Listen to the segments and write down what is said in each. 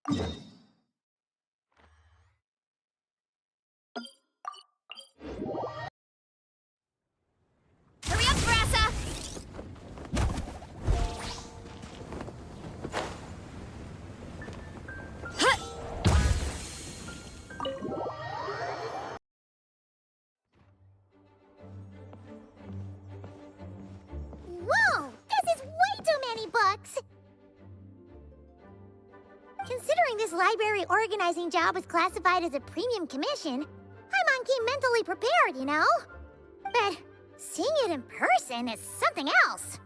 Hurry up, Brassa! Whoa! This is way too many books! Considering this library organizing job is classified as a premium commission, Paimon came mentally prepared, you know? But seeing it in person is something else.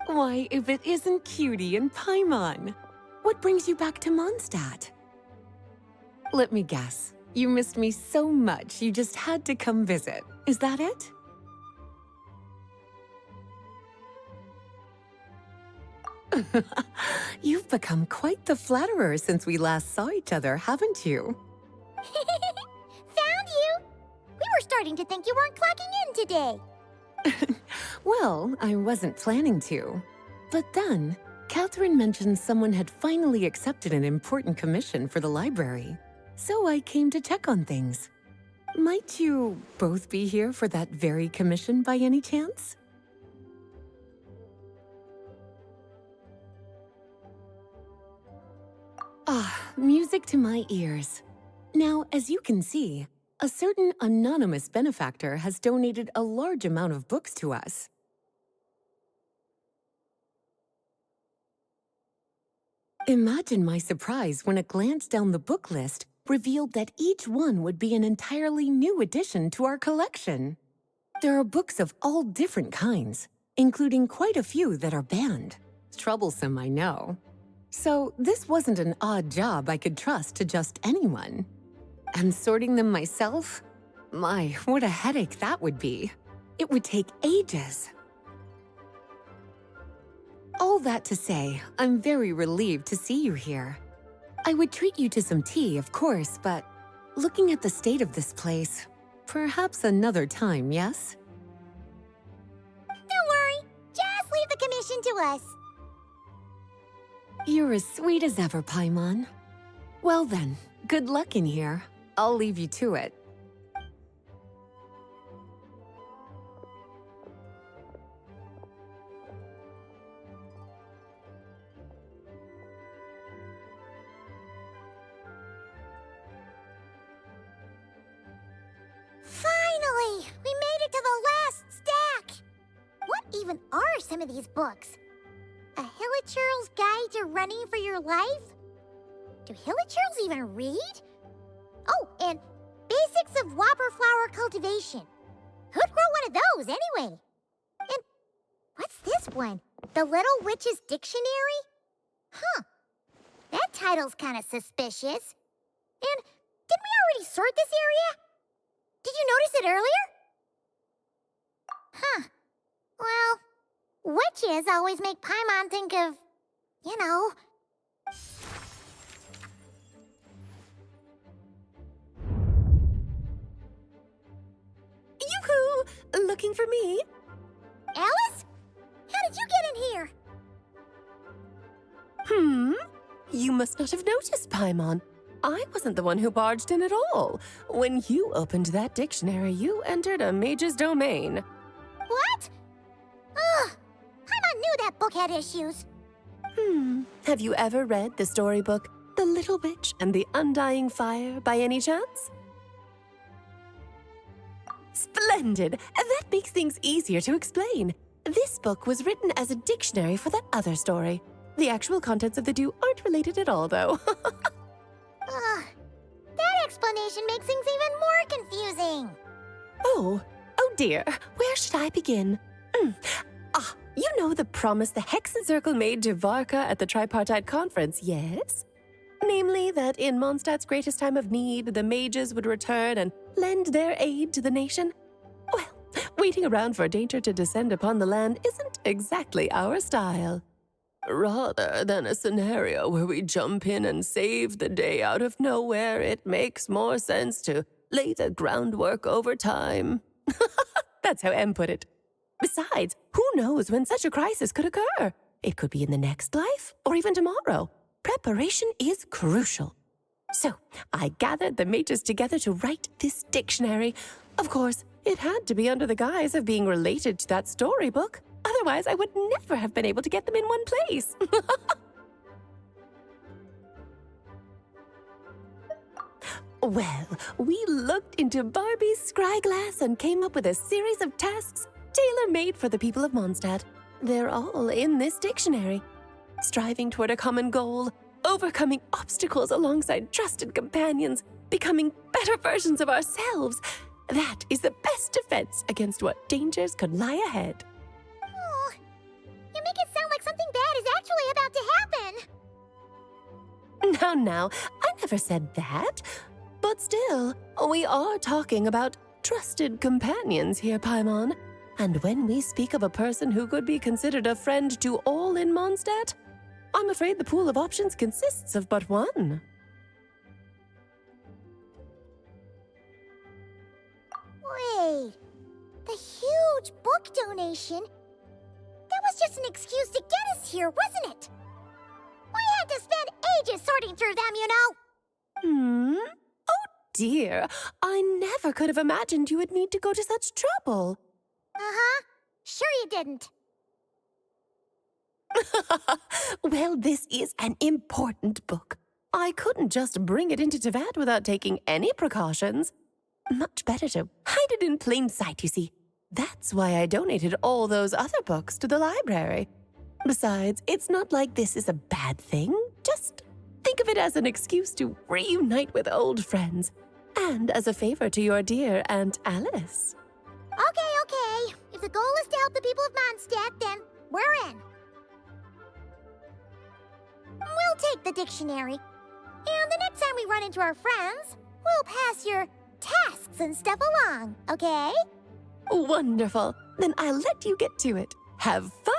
Why, if it isn't Cutie and Paimon? What brings you back to Mondstadt? Let me guess. You missed me so much you just had to come visit. Is that it? You've become quite the flatterer since we last saw each other, haven't you? Found you! We were starting to think you weren't clocking in today. Well, I wasn't planning to. But then, Catherine mentioned someone had finally accepted an important commission for the library. So I came to check on things. Might you both be here for that very commission by any chance? Ah, music to my ears. Now, as you can see, a certain anonymous benefactor has donated a large amount of books to us. Imagine my surprise when a glance down the book list revealed that each one would be an entirely new addition to our collection. There are books of all different kinds, including quite a few that are banned. Troublesome, I know. So this wasn't an odd job I could trust to just anyone. And sorting them myself? My, what a headache that would be. It would take ages. All that to say, I'm very relieved to see you here. I would treat you to some tea, of course, but looking at the state of this place, perhaps another time, yes? Don't worry, just leave the commission to us. You're as sweet as ever, Paimon. Well then, good luck in here. I'll leave you to it. Finally! We made it to the last stack! What even are some of these books? A Hilichurl's Guide to Running for Your Life? Do Hilichurls even read? Oh, and Basics of Whopper Flower Cultivation. Who'd grow one of those, anyway? And what's this one? The Little Witch's Dictionary? Huh. That title's kind of suspicious. And didn't we already sort this area? Did you notice it earlier? Huh. Well, witches always make Paimon think of, you know... Yoo-hoo! Looking for me? Alice? How did you get in here? You must not have noticed, Paimon. I wasn't the one who barged in at all. When you opened that dictionary, you entered a mage's domain. What? Ugh! Paimon knew that book had issues. Have you ever read the storybook, The Little Witch and the Undying Fire, by any chance? Splendid! That makes things easier to explain. This book was written as a dictionary for that other story. The actual contents of the two aren't related at all, though. Ugh. That explanation makes things even more confusing. Oh dear. Where should I begin? You know the promise the Hexen Circle made to Varka at the Tripartite Conference, yes? Namely, that in Mondstadt's greatest time of need, the mages would return and lend their aid to the nation? Well, waiting around for danger to descend upon the land isn't exactly our style. Rather than a scenario where we jump in and save the day out of nowhere, it makes more sense to lay the groundwork over time. That's how M put it. Besides, who knows when such a crisis could occur? It could be in the next life, or even tomorrow. preparation is crucial. So, I gathered the mages together to write this dictionary. Of course, it had to be under the guise of being related to that storybook. Otherwise, I would never have been able to get them in one place. Well, we looked into Barbie's scryglass and came up with a series of tasks tailor-made for the people of Mondstadt. They're all in this dictionary. Striving toward a common goal, overcoming obstacles alongside trusted companions, becoming better versions of ourselves. That is the best defense against what dangers could lie ahead. Oh, you make it sound like something bad is actually about to happen. Now, I never said that. But still, we are talking about trusted companions here, Paimon. And when we speak of a person who could be considered a friend to all in Mondstadt, I'm afraid the pool of options consists of but one. Wait, the huge book donation? That was just an excuse to get us here, wasn't it? We had to spend ages sorting through them, you know. Oh dear, I never could have imagined you would need to go to such trouble. Uh-huh. Sure you didn't. Well, this is an important book. I couldn't just bring it into Tevat without taking any precautions. Much better to hide it in plain sight, you see. That's why I donated all those other books to the library. Besides, it's not like this is a bad thing. Just think of it as an excuse to reunite with old friends. And as a favor to your dear Aunt Alice. Okay. If the goal is to help the people of Mondstadt, then we're in. We'll take the dictionary. And the next time we run into our friends, we'll pass your tasks and stuff along, okay? Wonderful. Then I'll let you get to it. Have fun!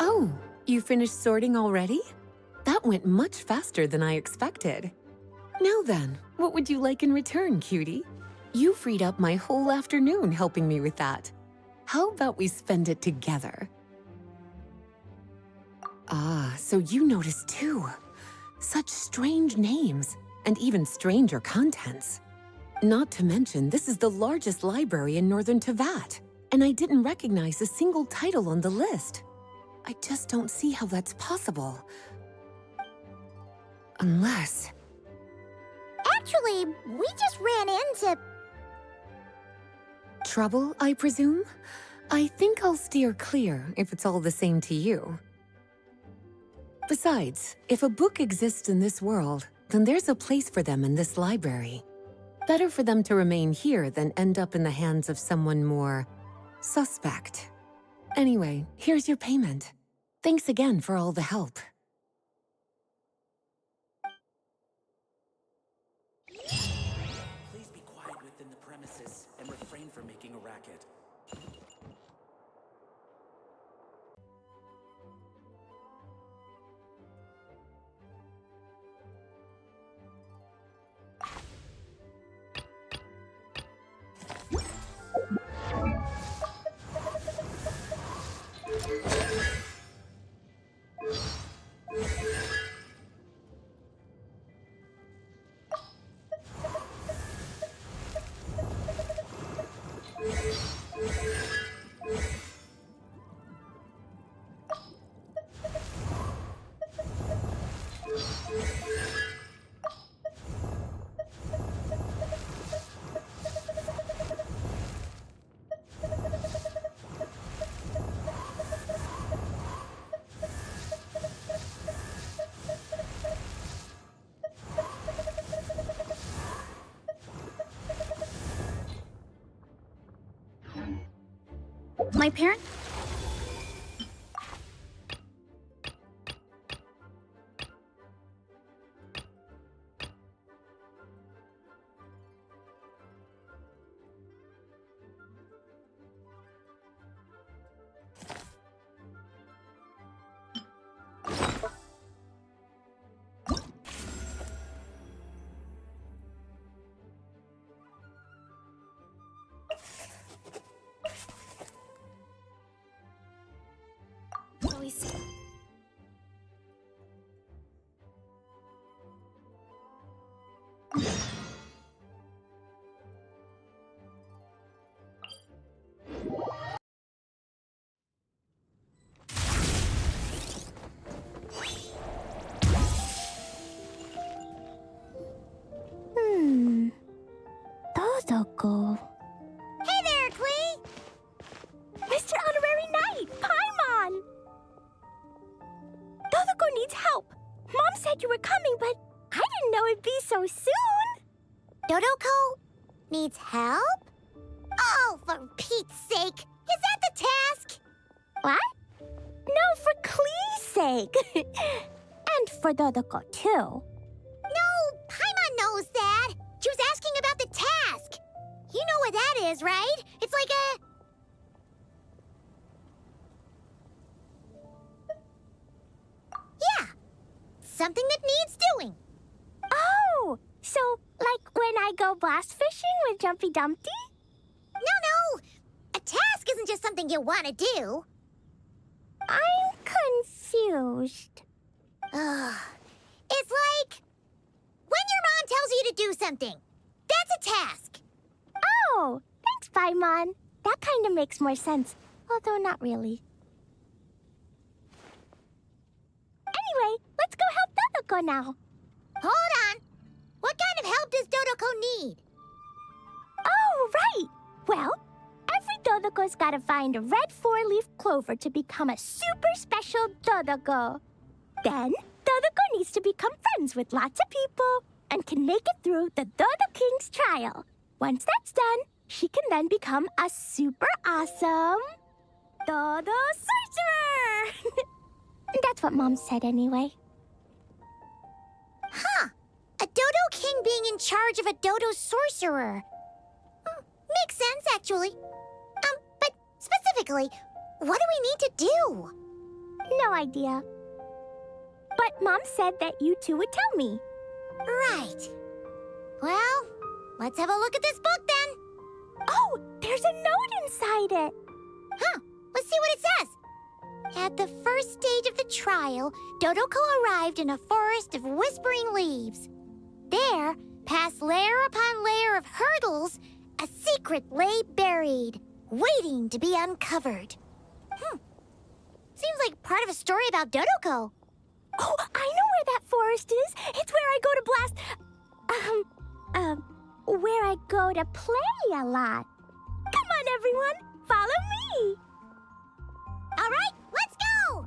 Oh, you finished sorting already? That went much faster than I expected. Now then, what would you like in return, cutie? You freed up my whole afternoon helping me with that. How about we spend it together? Ah, so you noticed too. Such strange names, and even stranger contents. Not to mention, this is the largest library in Northern Tevat, and I didn't recognize a single title on the list. I just don't see how that's possible. Unless... Actually, we just ran into... Trouble, I presume? I think I'll steer clear if it's all the same to you. Besides, if a book exists in this world, then there's a place for them in this library. Better for them to remain here than end up in the hands of someone more Suspect. Anyway, here's your payment. Thanks again for all the help. Please be quiet within the premises and refrain from making a racket. My parent? Always. Doth. Hey there, Klee! Mr. Honorary Knight, Paimon! Doth needs help. Mom said you were coming, but I didn't know it'd be so soon. Dodoko needs help? Oh, for Pete's sake! Is that the task? What? No, for Klee's sake. And for Dodoko, too. No, Paimon knows that. She was asking about the task. You know what that is, right? It's like a... Yeah, something that needs doing. Oh, so like when I go blast fishing with Jumpy Dumpty? No. A task isn't just something you want to do. I'm confused. Ugh. It's like when your mom tells you to do something. That's a task. Oh, thanks, Paimon. That kind of makes more sense, although not really. Anyway, let's go help Dodoko now. Hold on. What kind of help does Dodoko need? Oh, right. Well, every Dodoko's gotta find a red four-leaf clover to become a super special Dodoko. Then, Dodoko needs to become friends with lots of people and can make it through the Dodo King's trial. Once that's done, she can then become a super awesome Dodo Sorcerer! That's what Mom said anyway. Huh. A Dodo King being in charge of a Dodo Sorcerer. Makes sense, actually. But specifically, what do we need to do? No idea. But Mom said that you two would tell me. Right. Well, let's have a look at this book, then. Oh, there's a note inside it. Huh. Let's see what it says. At the first stage of the trial, Dodoko arrived in a forest of whispering leaves. There, past layer upon layer of hurdles, a secret lay buried, waiting to be uncovered. Seems like part of a story about Dodoko. Oh, I know where that forest is. It's where I go to blast... where I go to play a lot. Come on, everyone. Follow me. All right, let's go!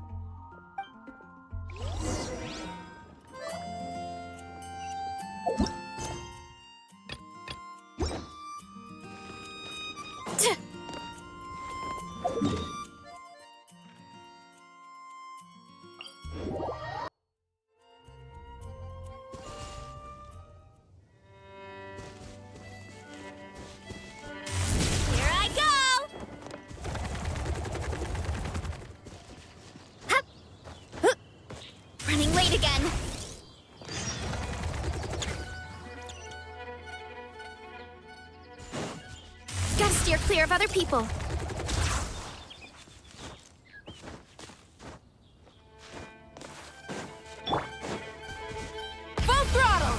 fight again! Gotta steer clear of other people. Full throttle!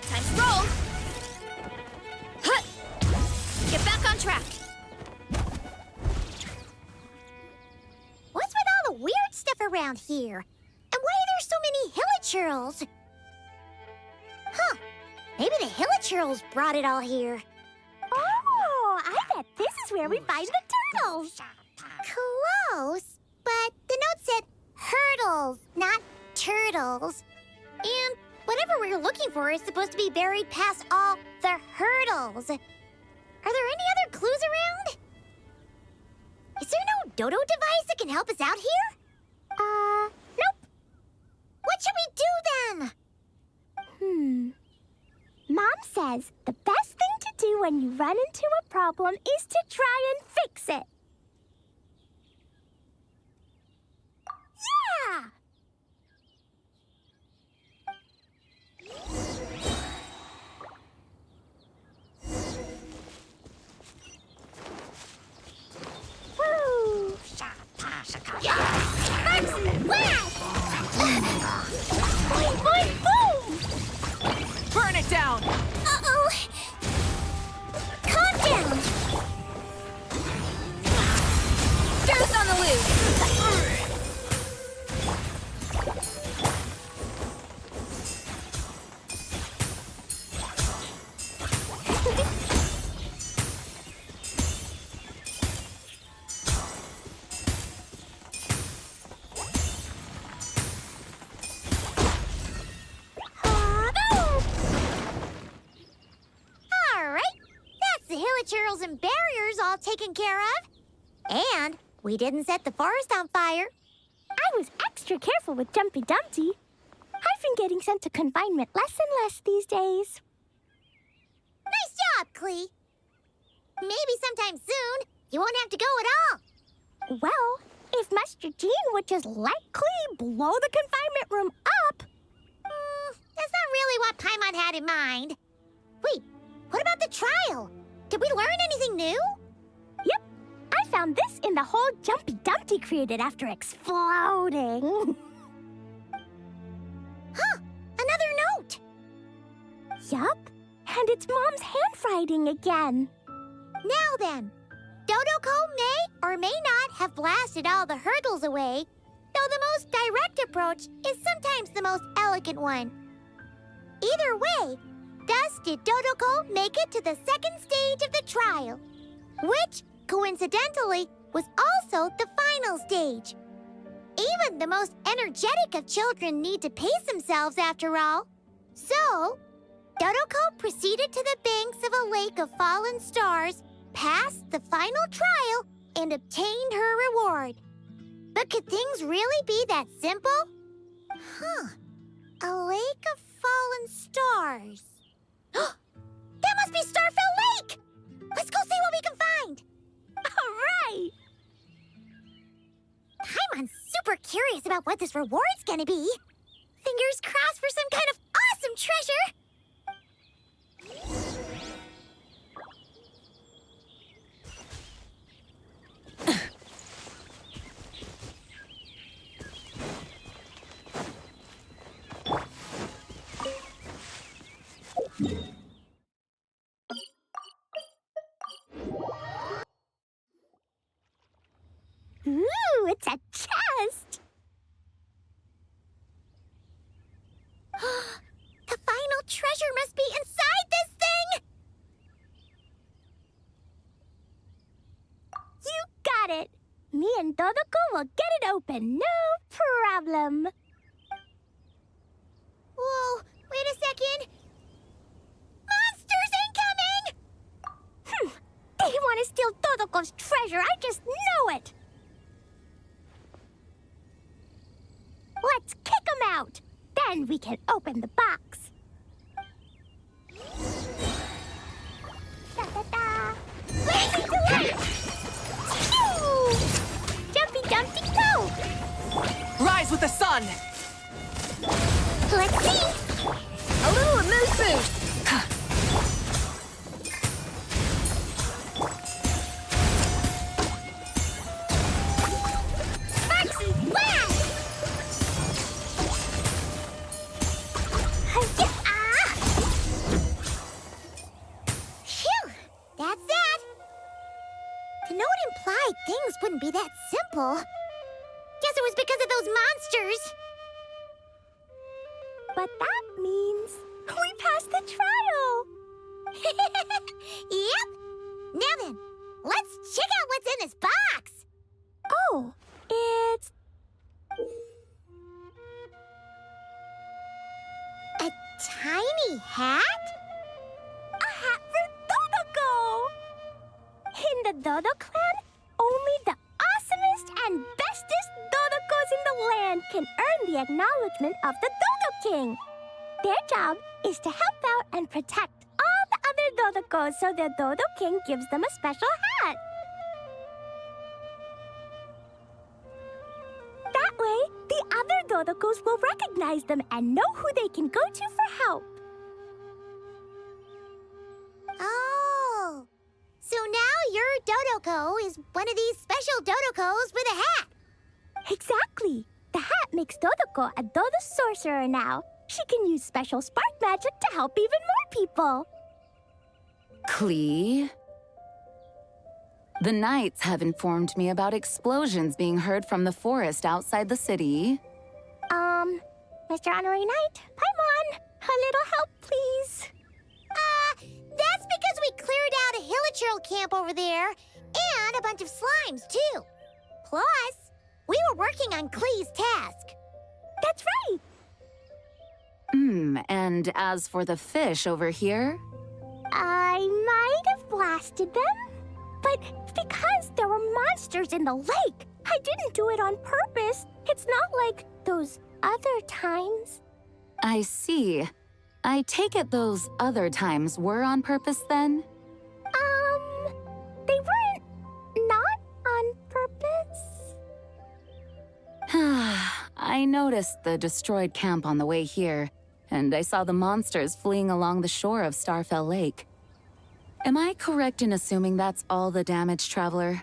Time to roll! Huh. Get back on track! What's with all the weird stuff around here? And why are there so many hilichurls? Huh. Maybe the hilichurls brought it all here. Oh, I bet this is where we find the turtles. Close, but the note said hurdles, not turtles. And whatever we're looking for is supposed to be buried past all the hurdles. Are there any other clues around? Is there no dodo device that can help us out here? Nope. What should we do then? Mom says the best thing to do when you run into a problem is to try and fix it. Yeah! Woo! Boing, boing, boom! Burn it down! Uh-oh! Calm down! Doth on the loose! All right, that's the hilichurls and barriers all taken care of. And we didn't set the forest on fire. I was extra careful with Jumpy Dumpty. I've been getting sent to confinement less and less these days. Nice job, Klee. Maybe sometime soon you won't have to go at all. Well, if Master Jean would just let Klee blow the confinement room up. That's not really what Paimon had in mind. Wait, what about the trial? Did we learn anything new? Yep, I found this in the hole Jumpy Dumpty created after exploding. Huh, another note. Yup, and it's Mom's handwriting again. Now then, Dodoko may or may not have blasted all the hurdles away, though the most direct approach is sometimes the most elegant one. Either way, thus did Dodoko make it to the second stage of the trial, which, coincidentally, was also the final stage. Even the most energetic of children need to pace themselves after all. So, Dodoko proceeded to the banks of a lake of fallen stars, passed the final trial, and obtained her reward. But could things really be that simple? Huh. A lake of fallen stars. That must be Starfell Lake! Let's go see what we can find! All right! Paimon's super curious about what this reward's gonna be. Fingers crossed for some kind of awesome treasure! Ooh, it's a chest! The final treasure must be inside this thing! You got it! Me and Dodoko will get it open, no problem. Whoa, wait a second! Monsters incoming! They want Dodoco's treasure. I just know it. Let's kick him out. Then we can open the box. Da-da-da. Blazing delight! Phew! Jumpy Dumpty go! Rise with the sun! Let's see! A little amuse boost. Sparksy blast! Ah! Phew! That's that! To know it implied things wouldn't be that simple. Guess it was because of those monsters. But that means we passed the trial! Yep. Now then, let's check out what's in this box. Oh, it's... A tiny hat? a hat for Dodoco! In the Dodo clan, only the awesomest and bestest Dodocos in the land can earn the acknowledgement of the Dodo King. Their job is to help out and protect all the other Dodocos so the Dodo King gives them a special hat. That way, the other Dodocos will recognize them and know who they can go to for help. Oh. So now your Dodoco is one of these special Dodocos with a hat. Exactly. The hat makes Dodoco a Dodo sorcerer now. She can use special spark magic to help even more people. Klee? The Knights have informed me about explosions being heard from the forest outside the city. Mr. Honorary Knight, Paimon, a little help, please. That's because we cleared out a hilichurl camp over there and a bunch of slimes, too. Plus, we were working on Klee's task. That's right. And as for the fish over here? I might have blasted them, but because there were monsters in the lake, I didn't do it on purpose. It's not like those other times. I see. I take it those other times were on purpose then? They weren't not on purpose. I noticed the destroyed camp on the way here, and I saw the monsters fleeing along the shore of Starfell Lake. Am I correct in assuming that's all the damage, Traveler?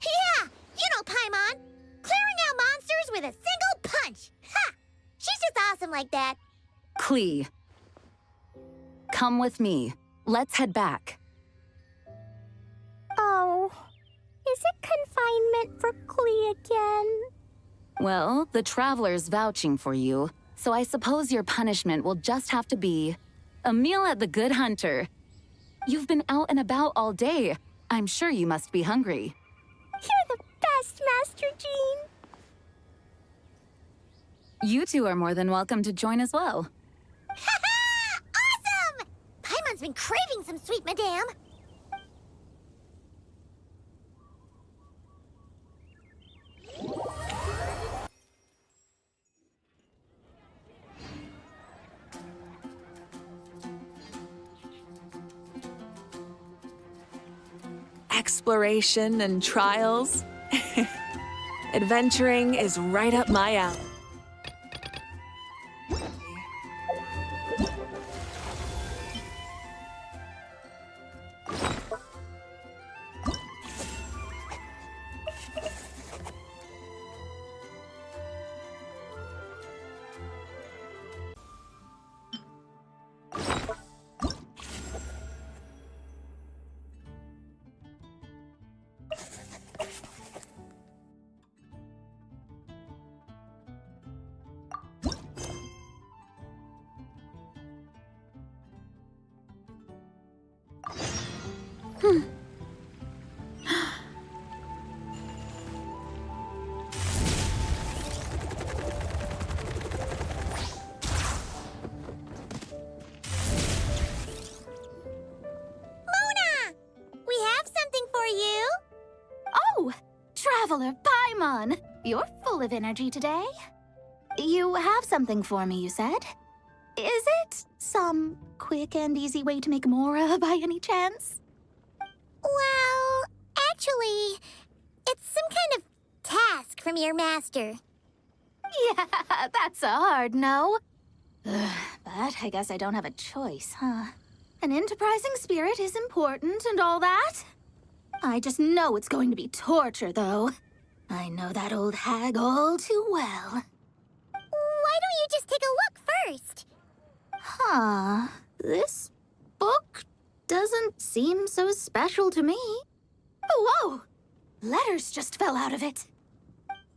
Yeah, you know Paimon. Clearing out monsters with a single punch. Ha! She's just awesome like that. Klee. Come with me. Let's head back. Oh, is it confinement for Klee again? Well, the Traveler's vouching for you, so I suppose your punishment will just have to be a meal at the Good Hunter. You've been out and about all day. I'm sure you must be hungry. You're the best, Master Jean. You two are more than welcome to join as well. Ha-ha! Awesome! Paimon's been craving some sweet madame. Exploration and trials. Adventuring is right up my alley. Traveler Paimon! You're full of energy today. You have something for me, you said? Is it some quick and easy way to make Mora by any chance? Well, actually, it's some kind of task from your master. Yeah, that's a hard no. But I guess I don't have a choice, huh? An enterprising spirit is important and all that. I just know it's going to be torture, though. I know that old hag all too well. Why don't you just take a look first? Huh. This book doesn't seem so special to me. Whoa! Letters just fell out of it.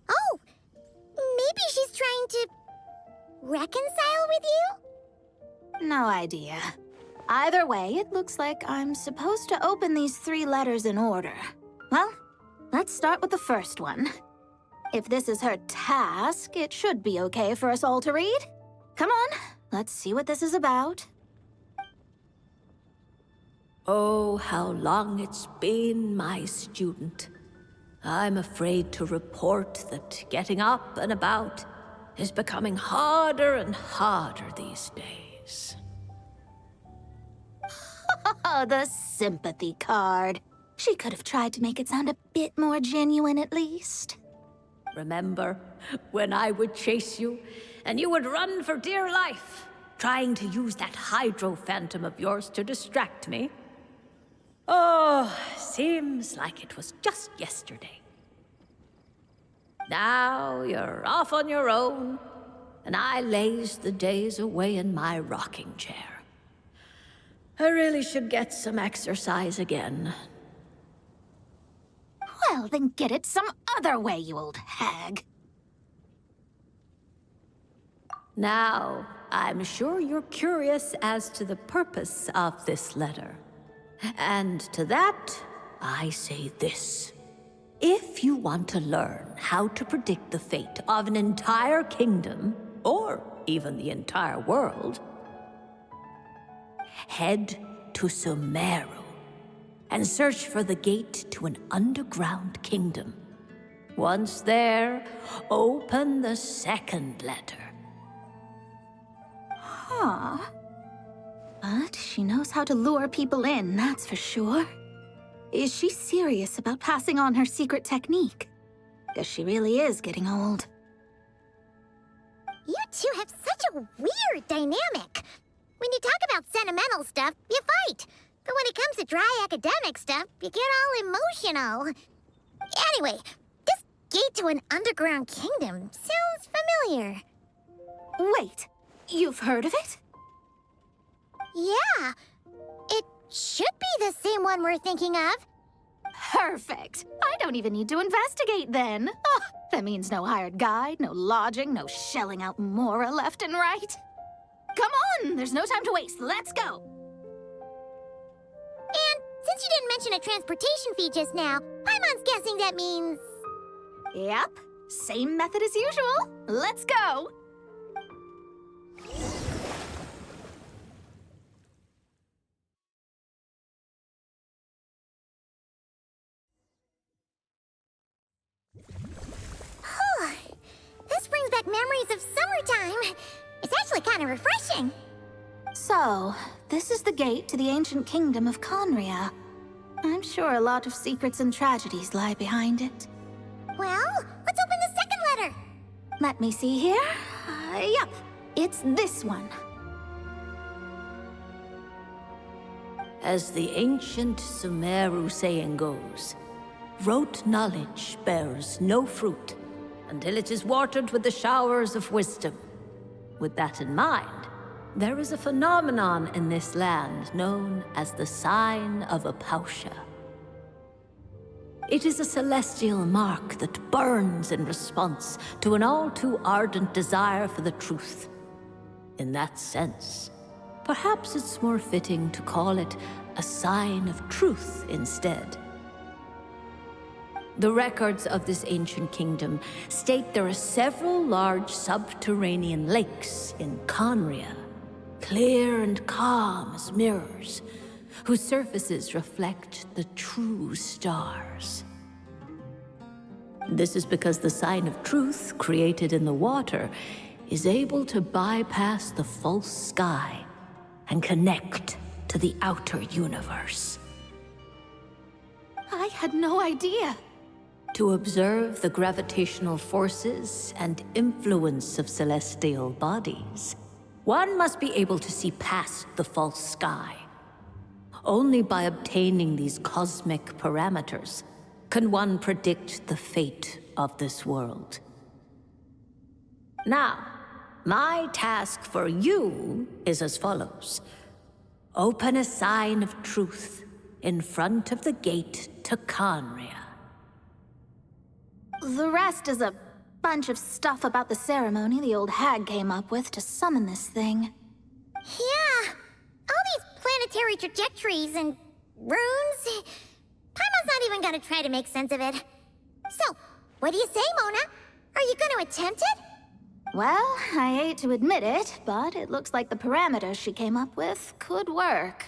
Oh, maybe she's trying to reconcile with you? No idea. Either way, it looks like I'm supposed to open these 3 letters in order. Well, let's start with the first one. If this is her task, it should be okay for us all to read. Come on, let's see what this is about. Oh, how long it's been, my student. I'm afraid to report that getting up and about is becoming harder and harder these days. Oh, the sympathy card. She could have tried to make it sound a bit more genuine at least. Remember when I would chase you and you would run for dear life, trying to use that hydro phantom of yours to distract me? Oh, seems like it was just yesterday. Now you're off on your own, and I laze the days away in my rocking chair. I really should get some exercise again. Well, then get it some other way, you old hag. Now, I'm sure you're curious as to the purpose of this letter. And to that, I say this. If you want to learn how to predict the fate of an entire kingdom, or even the entire world, head to Sumeru and search for the gate to an underground kingdom. Once there, open the second letter. Huh. But she knows how to lure people in, that's for sure. Is she serious about passing on her secret technique? Guess she really is getting old. You two have such a weird dynamic. When you talk about sentimental stuff, you fight. But when it comes to dry academic stuff, you get all emotional. Anyway, this gate to an underground kingdom sounds familiar. Wait, you've heard of it? Yeah, it should be the same one we're thinking of. Perfect. I don't even need to investigate then. Oh, that means no hired guide, no lodging, no shelling out Mora left and right. Come on, there's no time to waste. Let's go. And since you didn't mention a transportation fee just now, Paimon's guessing that means... Yep, same method as usual. Let's go. This brings back memories of summertime. It's actually kind of refreshing. So, this is the gate to the ancient kingdom of Conria. I'm sure a lot of secrets and tragedies lie behind it. Well, let's open the second letter. Let me see here. Yep, it's this one. As the ancient Sumeru saying goes, rote knowledge bears no fruit until it is watered with the showers of wisdom. With that in mind, there is a phenomenon in this land known as the Sign of Apausha. It is a celestial mark that burns in response to an all-too-ardent desire for the truth. In that sense, perhaps it's more fitting to call it a sign of truth instead. The records of this ancient kingdom state there are several large subterranean lakes in Conria, clear and calm as mirrors, whose surfaces reflect the true stars. This is because the sign of truth created in the water is able to bypass the false sky and connect to the outer universe. I had no idea. To observe the gravitational forces and influence of celestial bodies, one must be able to see past the false sky. Only by obtaining these cosmic parameters can one predict the fate of this world. Now, my task for you is as follows. Open a sign of truth in front of the gate to Khaenri'ah. The rest is a bunch of stuff about the ceremony the old hag came up with to summon this thing. Yeah, all these planetary trajectories and runes. Paimon's not even gonna try to make sense of it. So, what do you say, Mona? Are you gonna attempt it? Well, I hate to admit it, but it looks like the parameters she came up with could work.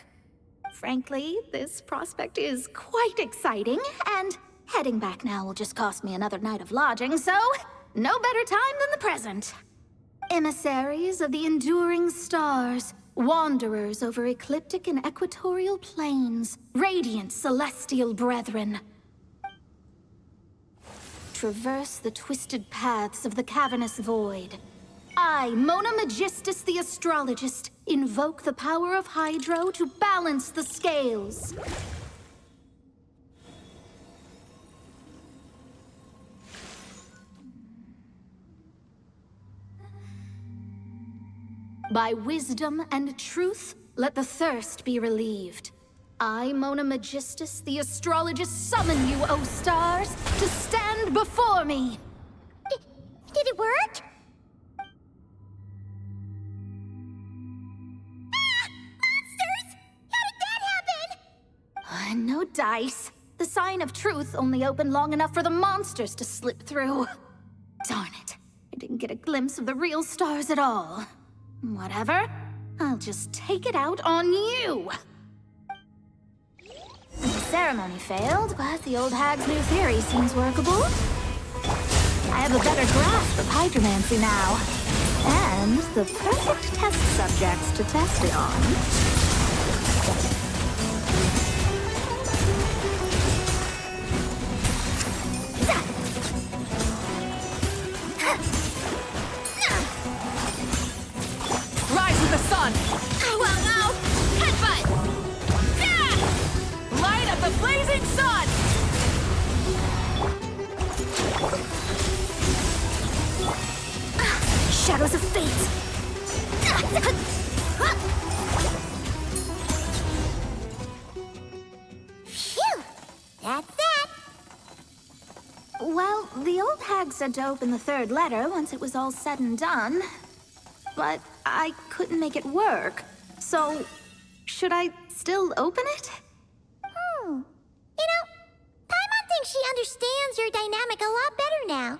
Frankly, this prospect is quite exciting, and heading back now will just cost me another night of lodging, so no better time than the present. Emissaries of the enduring stars, wanderers over ecliptic and equatorial planes, radiant celestial brethren. Traverse the twisted paths of the cavernous void. I, Mona Magistus the astrologist, invoke the power of Hydro to balance the scales. By wisdom and truth, let the thirst be relieved. I, Mona Magistus, the astrologist, summon you, O stars, to stand before me! Did it work? Monsters! How did that happen? No dice. The sign of truth only opened long enough for the monsters to slip through. Darn it. I didn't get a glimpse of the real stars at all. Whatever. I'll just take it out on you! The ceremony failed, but the old hag's new theory seems workable. I have a better grasp of hydromancy now. And the perfect test subjects to test it on. Rise with the sun! Well, no! Headbutt! Light of the blazing sun! Shadows of fate! Phew! That's that! Well, the old hag said to open the third letter once it was all said and done. But I couldn't make it work. So, should I still open it? You know, Paimon thinks she understands your dynamic a lot better now.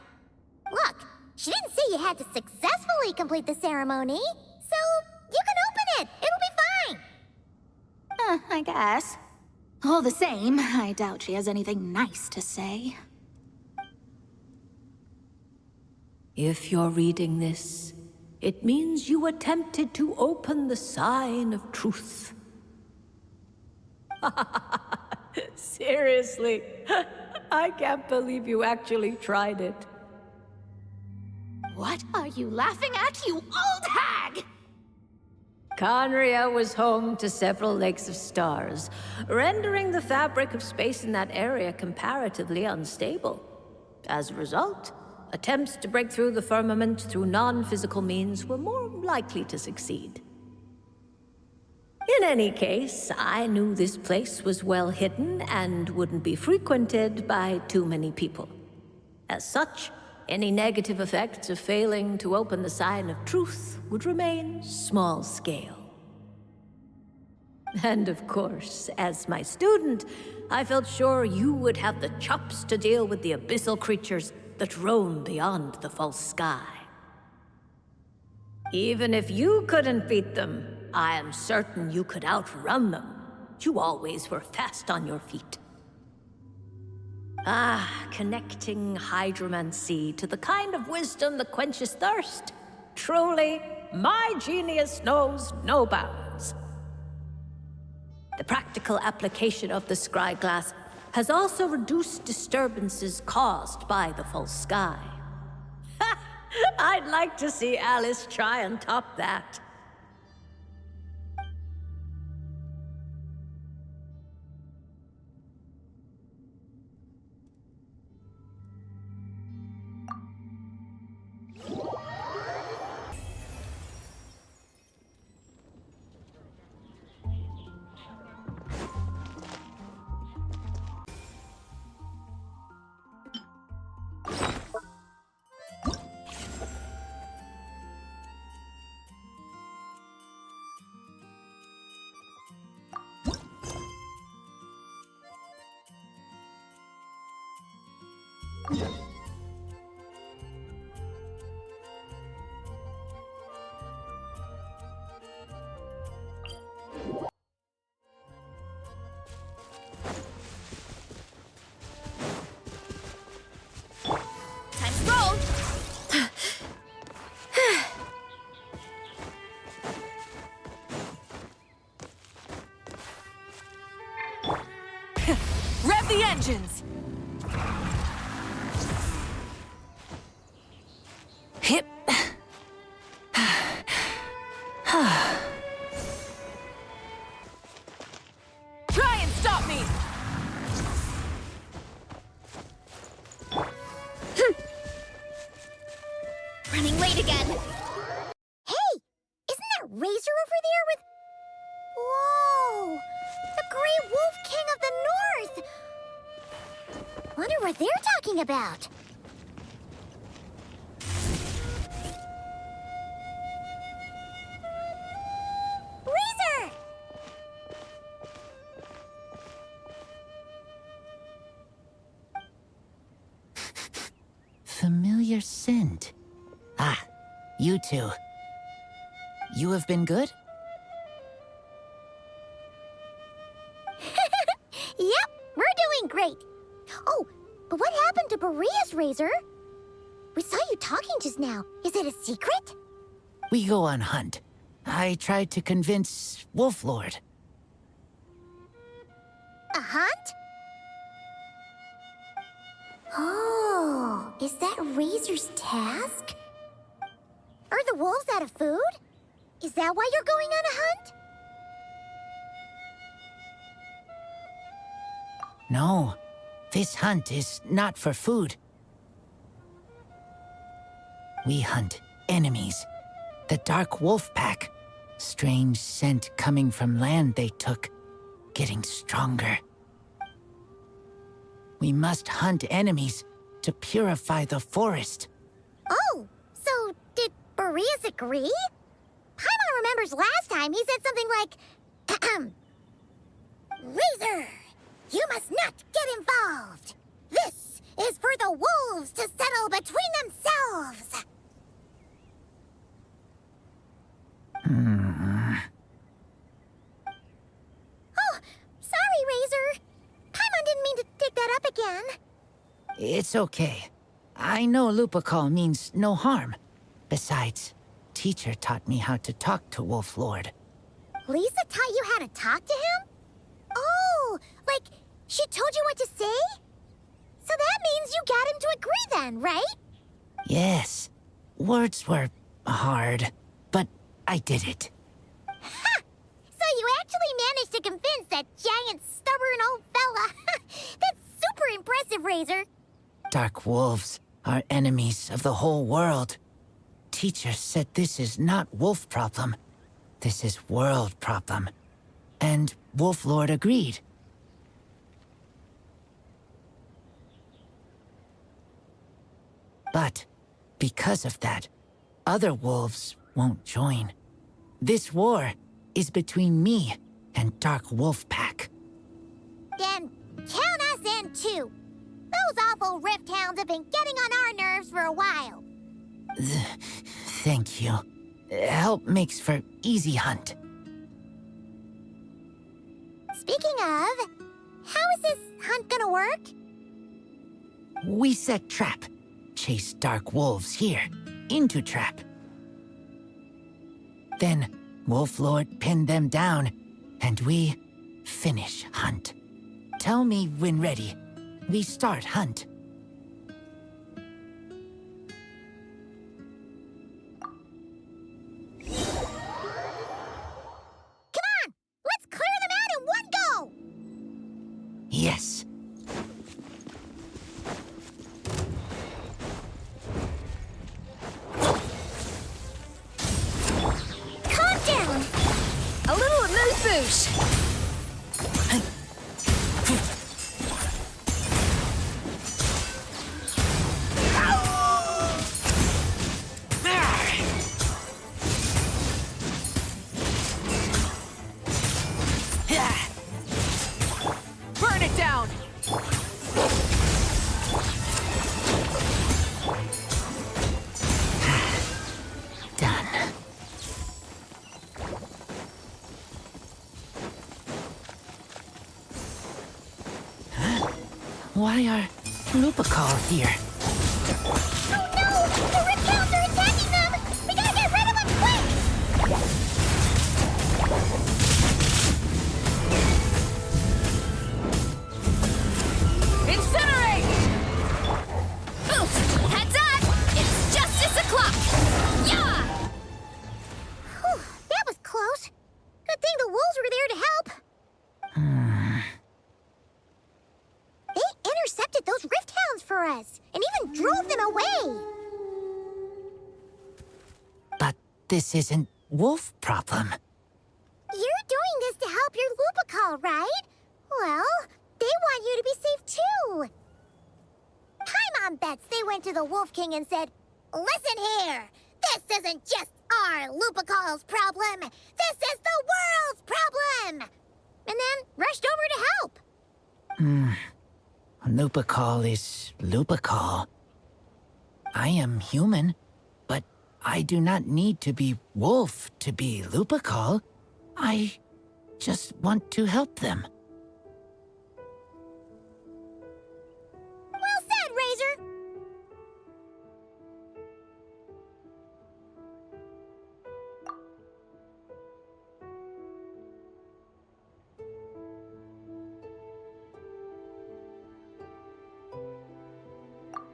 Look, she didn't say you had to successfully complete the ceremony, so you can open it. It'll be fine. I guess. All the same, I doubt she has anything nice to say. If you're reading this, it means you attempted to open the sign of truth. Seriously, I can't believe you actually tried it. What are you laughing at, you old hag? Khaenri'ah was home to several lakes of stars, rendering the fabric of space in that area comparatively unstable. As a result, attempts to break through the firmament through non-physical means were more likely to succeed. In any case, I knew this place was well hidden and wouldn't be frequented by too many people. As such, any negative effects of failing to open the sign of truth would remain small scale. And of course, as my student, I felt sure you would have the chops to deal with the abyssal creatures that roam beyond the false sky. Even if you couldn't beat them, I am certain you could outrun them. You always were fast on your feet. Ah, connecting hydromancy to the kind of wisdom that quenches thirst. Truly, my genius knows no bounds. The practical application of the scry glass has also reduced disturbances caused by the false sky. I'd like to see Alice try and top that. Time to roll! Rev the engines! Hip. Try and stop me! Running late again. Hey! Isn't that Razor over there with... Whoa! The Great Wolf King of the North! Wonder what they're talking about. Razor! Familiar scent. Ah, you two. You have been good? Yep, we're doing great. Oh, but what happened to Berea's Razor? We saw you talking just now. Is it a secret? We go on hunt. I tried to convince Wolf Lord. A hunt? Oh, is that Razor's task? Are the wolves out of food? Is that why you're going on a hunt? No, this hunt is not for food. We hunt enemies. The Dark Wolf Pack. Strange scent coming from land they took, getting stronger. We must hunt enemies to purify the forest. Oh, so did Boreas agree? Paimon remembers last time he said something like, Razor, you must not get involved. This is for the wolves to settle between themselves. Oh, sorry, Razor. Paimon didn't mean to dig that up again. It's okay. I know Lupical means no harm. Besides, teacher taught me how to talk to Wolf Lord. Lisa taught you how to talk to him? Oh, like she told you what to say? So that means you got him to agree then, right? Yes. Words were hard, but I did it. Ha! So you actually managed to convince that giant, stubborn old fella. That's super impressive, Razor. Dark wolves are enemies of the whole world. Teacher said this is not wolf problem. This is world problem. And Wolf Lord agreed. But because of that, other wolves won't join. This war is between me and Dark Wolf Pack. Then count us in too. Those awful Rift Hounds have been getting on our nerves for a while. Thank you. Help makes for easy hunt. Speaking of, how is this hunt gonna work? We set trap. Chase dark wolves here, into trap. Then, Wolf Lord pinned them down, and we finish hunt. Tell me when ready. We start hunt. Come on! Let's clear them out in one go! Yes. Calm down! A little amuse-bouche. Burn it down. Done. Huh? Why are Lupical here? Oh no! The Riptails are attacking them! We gotta get rid of them quick! Incinerate! Oof! Heads up! It's justice o'clock! Yeah! Whew, that was close. Good thing the wolves were there to help. They intercepted those rift hounds for us, and even drove them away. But this isn't wolf problem. You're doing this to help your Lupical, right? Well, they want you to be safe too. My mom bets they went to the Wolf King and said, "Listen here, this isn't just our Lupical's problem. This is the world's problem." And then rushed over to help. Lupical is Lupical. I am human, but I do not need to be wolf to be Lupical. I just want to help them. Well said, Razor.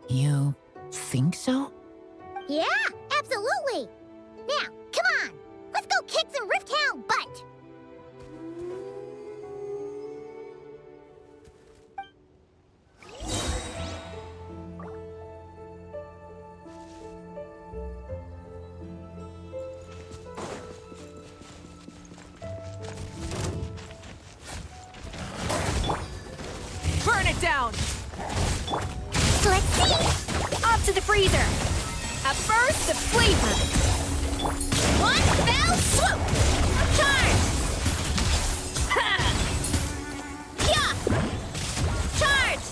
You think so? Yeah, absolutely. Now, come on. Let's go kick some Rift Hound butt. Burn it down. Let's see. Off to the freezer! A burst of flavor! One fell swoop! Charge! Ha! Yeah! Charge!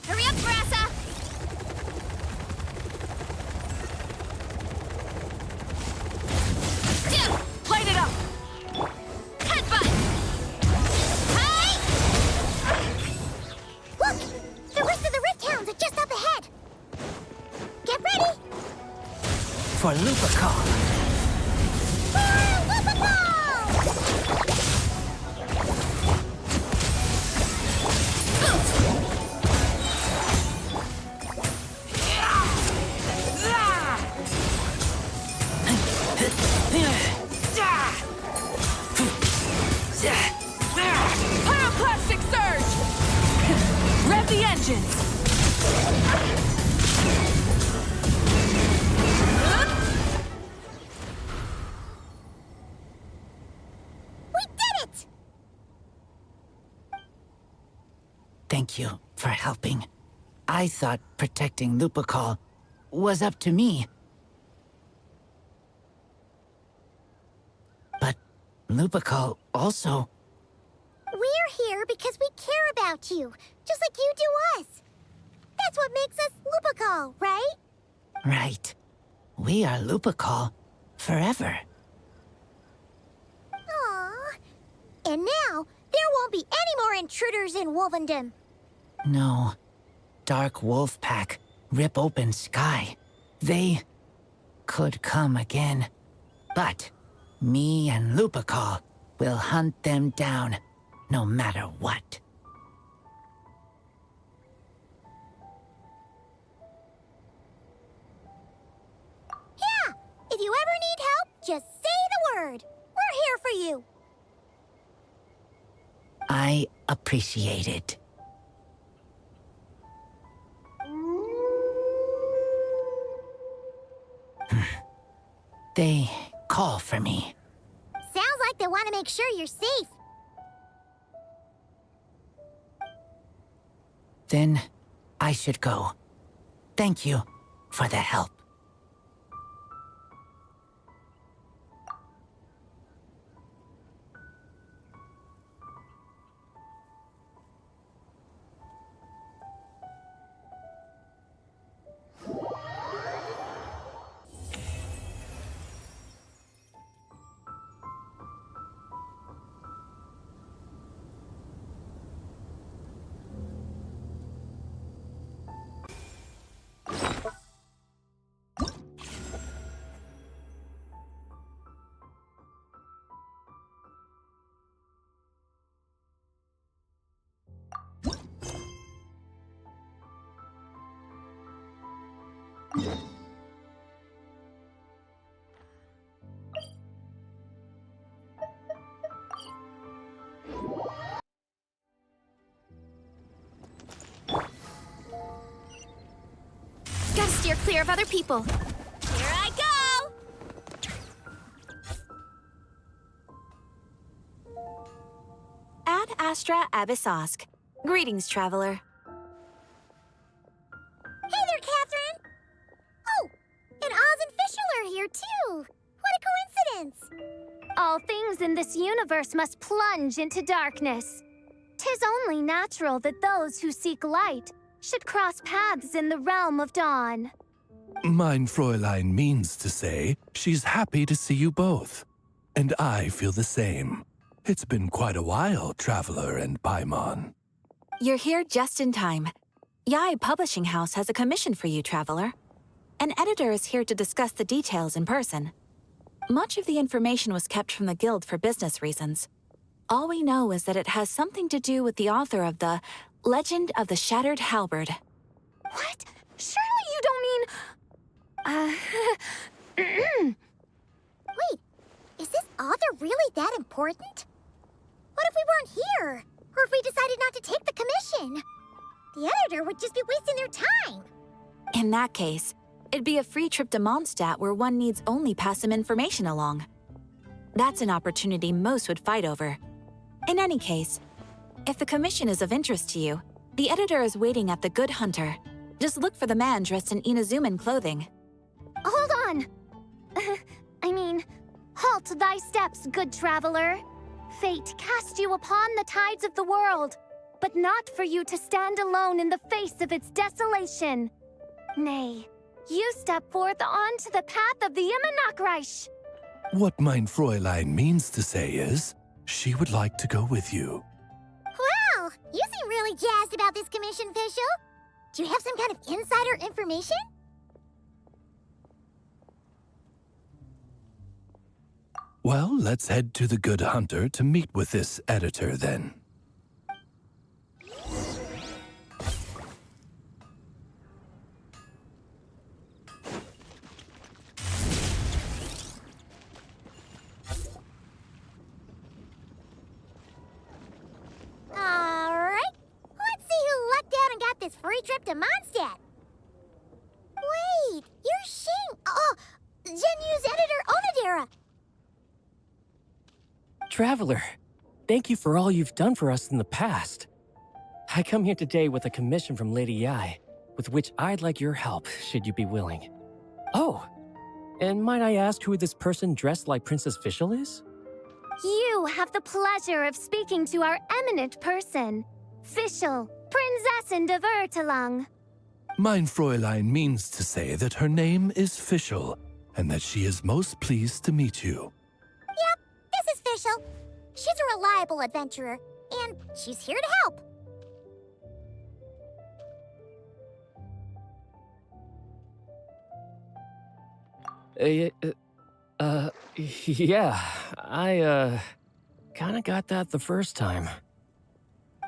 Hurry up, Grassa! Light it up. Headbutt! Hey! Look! The rest of the Rift Hounds are just up ahead. Get ready. For Lupical. For Lupical! Pyroclastic surge. Rev the engines. We did it! Thank you for helping. I thought protecting Lupical was up to me. But Lupical also... We're here because we care about you, just like you do us. That's what makes us Lupical, right? Right. We are Lupical forever. Aww. And now, There won't be any more intruders in Wolvendom. No. Dark wolf pack, rip open sky. They could come again. But me and Lupical will hunt them down, no matter what. Yeah! If you ever need help, just say the word. We're here for you. I appreciate it. They call for me. Sounds like they want to make sure you're safe. Then I should go. Thank you for the help. Gotta steer clear of other people. Here I go! Ad Astra Abyssosk. Greetings, traveler. Hey there, Catherine! Oh, and Oz and Fischl are here, too! What a coincidence! All things in this universe must plunge into darkness. 'Tis only natural that those who seek light should cross paths in the realm of dawn. Mein Fräulein means to say she's happy to see you both. And I feel the same. It's been quite a while, Traveler and Paimon. You're here just in time. Yai Publishing House has a commission for you, traveler. An editor is here to discuss the details in person. Much of the information was kept from the Guild for business reasons. All we know is that it has something to do with the author of the Legend of the Shattered Halberd. What? Surely you don't mean... Wait, is this author really that important? What if we weren't here? Or if we decided not to take the commission? The editor would just be wasting their time. In that case, it'd be a free trip to Mondstadt where one needs only pass some information along. That's an opportunity most would fight over. In any case, if the commission is of interest to you, the editor is waiting at the Good Hunter. Just look for the man dressed in Inazuman clothing. Hold on! Halt thy steps, good traveler. Fate cast you upon the tides of the world, but not for you to stand alone in the face of its desolation. Nay, you step forth onto the path of the Immernachtreich. What Mein Fräulein means to say is, she would like to go with you. Wow, you seem really jazzed about this commission, Fischl. Do you have some kind of insider information? Well, let's head to the Good Hunter to meet with this editor then. Alright, let's see who lucked out and got this free trip to Mondstadt. Wait, you're Shing... Oh, Genu's editor, Onodera. Traveler, thank you for all you've done for us in the past. I come here today with a commission from Lady Yai, with which I'd like your help, should you be willing. Oh, and might I ask who this person dressed like Princess Fischl is? You have the pleasure of speaking to our eminent person, Fischl, Prinzessin de Vertelang. Mein Fräulein means to say that her name is Fischl, and that she is most pleased to meet you. Yep, this is Fischl. She's a reliable adventurer, and she's here to help. Yeah, I, kinda got that the first time.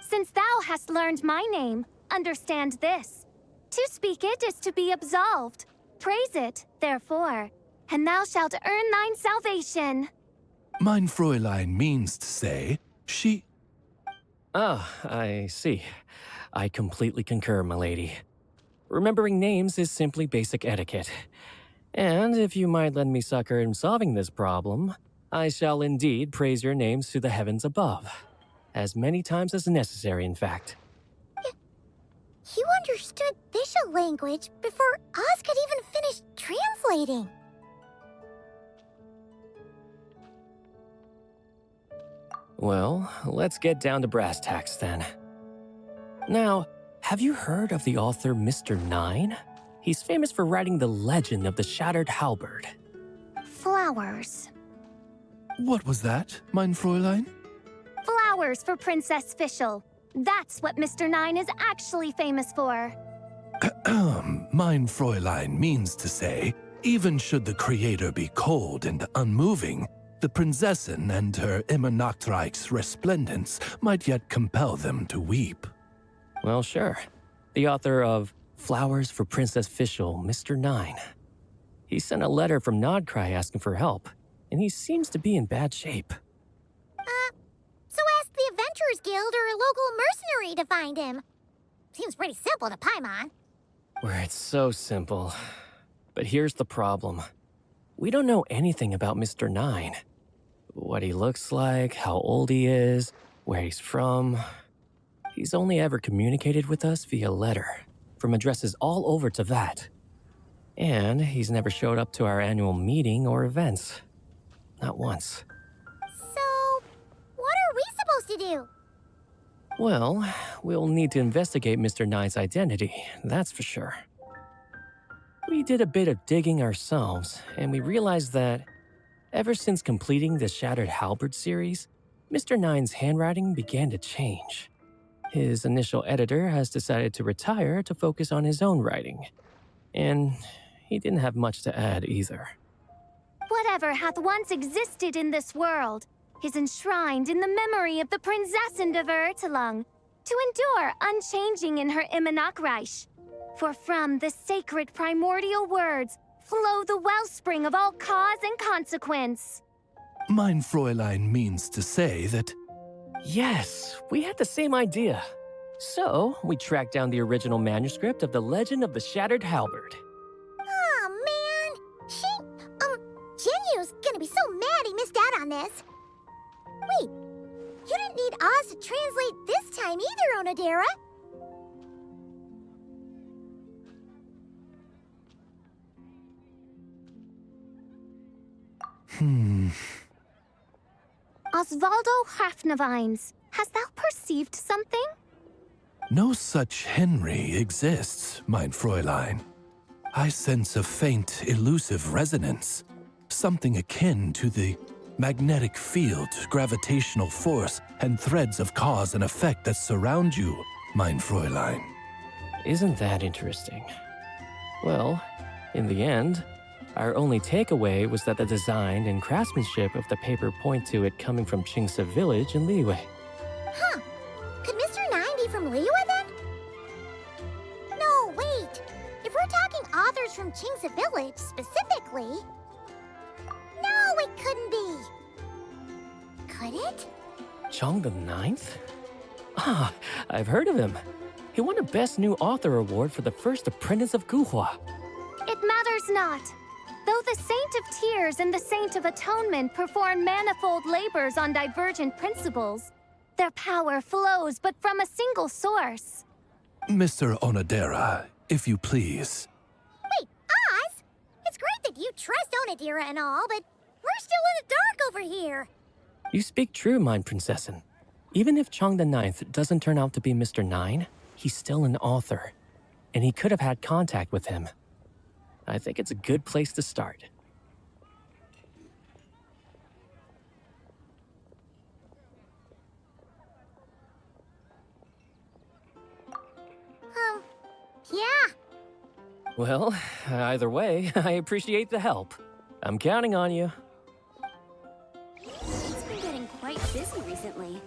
Since thou hast learned my name, understand this. To speak it is to be absolved. Praise it, therefore, and thou shalt earn thine salvation. Mein Fräulein means to say, she... Ah, I see. I completely concur, milady. Remembering names is simply basic etiquette. And if you might lend me succor in solving this problem, I shall indeed praise your names to the heavens above. As many times as necessary, in fact. You understood Fischl language before Oz could even finish translating. Well, let's get down to brass tacks then. Now, have you heard of the author Mr. Nine? He's famous for writing the legend of the Shattered Halberd. Flowers. What was that, mein Fräulein? Flowers for Princess Fischl. That's what Mr. Nine is actually famous for. Mein Fräulein means to say, even should the creator be cold and unmoving, the Prinzessin and her immer Nachtreich's resplendence might yet compel them to weep. Well, sure. The author of Flowers for Princess Fischl, Mr. Nine. He sent a letter from Nodcry asking for help, and he seems to be in bad shape. So ask the Adventurers Guild or a local mercenary to find him. Seems pretty simple to Paimon. Where it's so simple. But here's the problem. We don't know anything about Mr. Nine. What he looks like, how old he is, where he's from. He's only ever communicated with us via letter, from addresses all over to that. And he's never showed up to our annual meeting or events. Not once. So, what are we supposed to do? Well, we'll need to investigate Mr. Nine's identity, that's for sure. We did a bit of digging ourselves, and we realized that ever since completing the Shattered Halberd series, Mr. Nine's handwriting began to change. His initial editor has decided to retire to focus on his own writing. And he didn't have much to add either. Whatever hath once existed in this world is enshrined in the memory of the Prinzessin of Ertelung, to endure unchanging in her Immenachreich. For from the sacred primordial words flow the wellspring of all cause and consequence. Mein Fräulein means to say that... Yes, we had the same idea. So, we tracked down the original manuscript of the Legend of the Shattered Halberd. Aw, man. Genyu's gonna be so mad he missed out on this. Wait, you didn't need Oz to translate this time either, Onodera. Osvaldo Hafnavines, hast thou perceived something? No such Henry exists, mein Fräulein. I sense a faint, elusive resonance. Something akin to the magnetic field, gravitational force, and threads of cause and effect that surround you, mein Fräulein. Isn't that interesting? Well, in the end, our only takeaway was that the design and craftsmanship of the paper point to it coming from Qingce Village in Liyue. Huh. Could Mr. Nine be from Liyue then? No, wait. If we're talking authors from Qingce Village specifically... No, it couldn't be. Could it? Chong the Ninth? Ah, I've heard of him. He won a Best New Author award for the first apprentice of Guhua. It matters not. Though the Saint of Tears and the Saint of Atonement perform manifold labors on divergent principles, their power flows but from a single source. Mr. Onodera, if you please. Wait, Oz? It's great that you trust Onodera and all, but we're still in the dark over here. You speak true, mein Prinzessin. Even if Chong the Ninth doesn't turn out to be Mr. Nine, he's still an author, and he could have had contact with him. I think it's a good place to start. Yeah. Well, either way, I appreciate the help. I'm counting on you. It's been getting quite busy recently.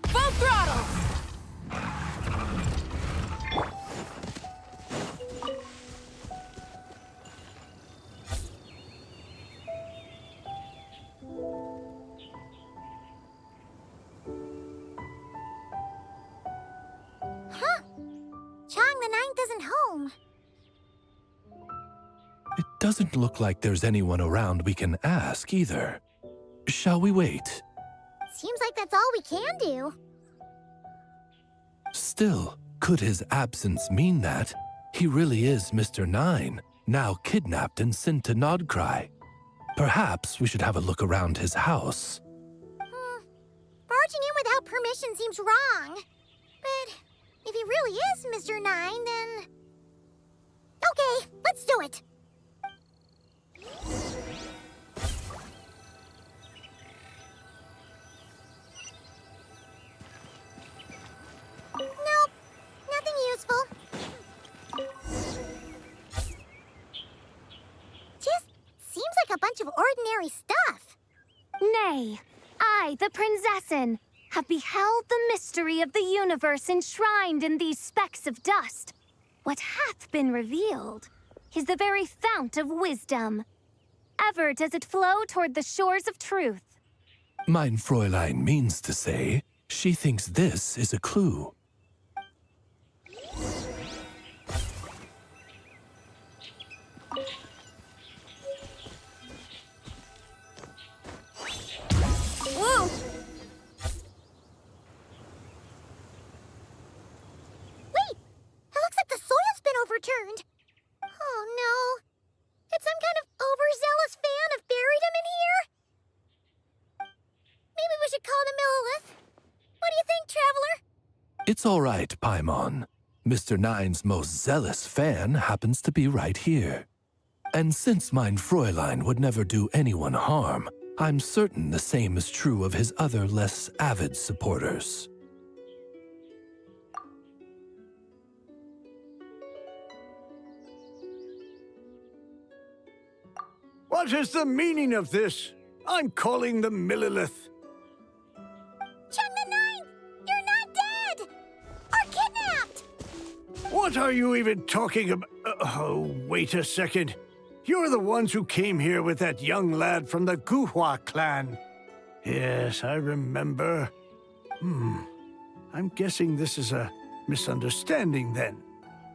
Full throttle! Huh? Chang the Ninth isn't home. It doesn't look like there's anyone around we can ask either. Shall we wait? Seems like that's all we can do. Still, could his absence mean that he really is Mr. Nine, now kidnapped and sent to Nodcry? Perhaps we should have a look around his house. Barging in without permission seems wrong. But if he really is Mr. Nine, then... Okay, let's do it. Nope, nothing useful. Just seems like a bunch of ordinary stuff. Nay, I, the Princessin, have beheld the mystery of the universe enshrined in these specks of dust. What hath been revealed is the very fount of wisdom. Ever does it flow toward the shores of truth. Mein Fräulein means to say she thinks this is a clue. Whoa! Wait! It looks like the soil's been overturned. Oh no. Did some kind of overzealous fan have buried him in here? Maybe we should call him Millilith. What do you think, Traveler? It's all right, Paimon. Mr. Nine's most zealous fan happens to be right here. And since mein Fräulein would never do anyone harm, I'm certain the same is true of his other less avid supporters. What is the meaning of this? I'm calling the Millilith. Chang the Ninth! You're not dead! Or kidnapped! What are you even talking about? Oh, wait a second. You're the ones who came here with that young lad from the Guhua clan. Yes, I remember. I'm guessing this is a misunderstanding then.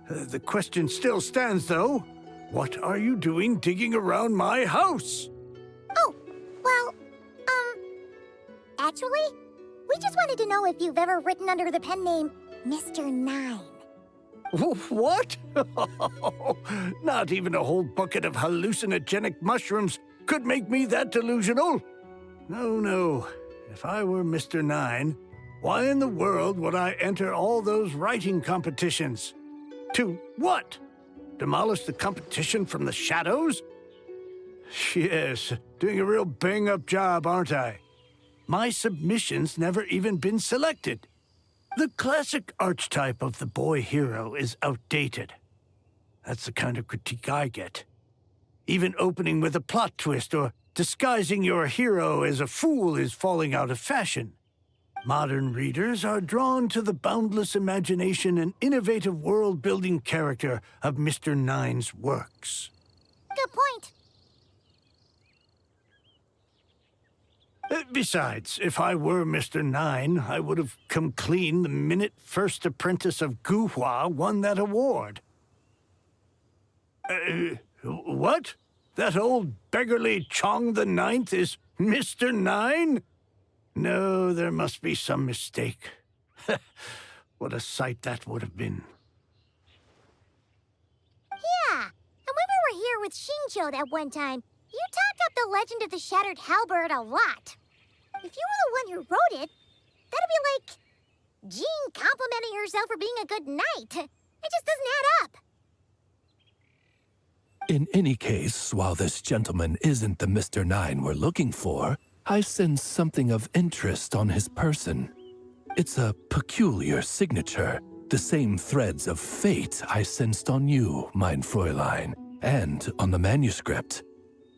The question still stands, though. What are you doing digging around my house? Oh, well, actually, we just wanted to know if you've ever written under the pen name Mr. Nine. What? Not even a whole bucket of hallucinogenic mushrooms could make me that delusional. No. If I were Mr. Nine, why in the world would I enter all those writing competitions? To what? Demolish the competition from the shadows? Yes, doing a real bang-up job, aren't I? My submission's never even been selected. The classic archetype of the boy hero is outdated. That's the kind of critique I get. Even opening with a plot twist or disguising your hero as a fool is falling out of fashion. Modern readers are drawn to the boundless imagination and innovative world-building character of Mr. Nine's works. Good point. Besides, if I were Mr. Nine, I would have come clean the minute First Apprentice of Guhua won that award. What? That old beggarly Chong the Ninth is Mr. Nine? No, there must be some mistake. what a sight that would have been. Yeah, and when we were here with Shinjo that one time, you talked up the legend of the Shattered Halberd a lot. If you were the one who wrote it, that'd be like Jean complimenting herself for being a good knight. It just doesn't add up. In any case, while this gentleman isn't the Mr. Nine we're looking for, I sense something of interest on his person. It's a peculiar signature, the same threads of fate I sensed on you, mein Fräulein, and on the manuscript.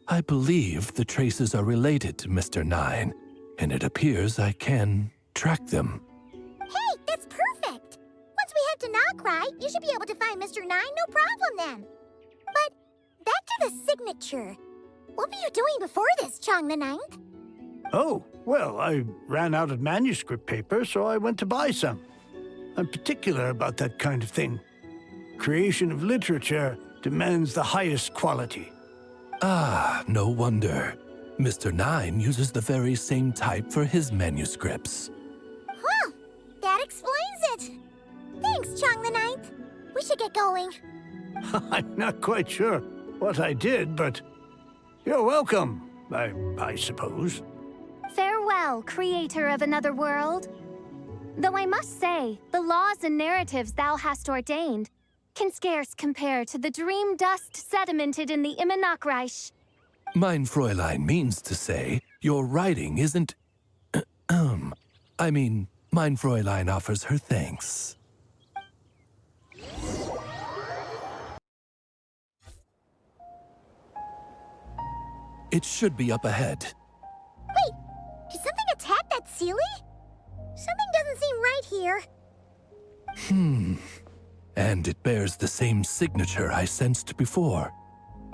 I believe the traces are related to Mr. Nine, and it appears I can track them. Hey, that's perfect! Once we head to Nokrai, you should be able to find Mr. Nine, no problem then. But back to the signature. What were you doing before this, Chong the Ninth? Oh, well, I ran out of manuscript paper, so I went to buy some. I'm particular about that kind of thing. Creation of literature demands the highest quality. Ah, no wonder. Mr. Nine uses the very same type for his manuscripts. Well, that explains it. Thanks, Chong the Ninth. We should get going. I'm not quite sure what I did, but you're welcome, I suppose. Farewell, creator of another world. Though I must say, the laws and narratives thou hast ordained can scarce compare to the dream dust sedimented in the Immenachreich. Mein Fräulein means to say, your writing isn't... I mean, mein Fräulein offers her thanks. It should be up ahead. Wait, did something attack that Seelie? Something doesn't seem right here. And it bears the same signature I sensed before.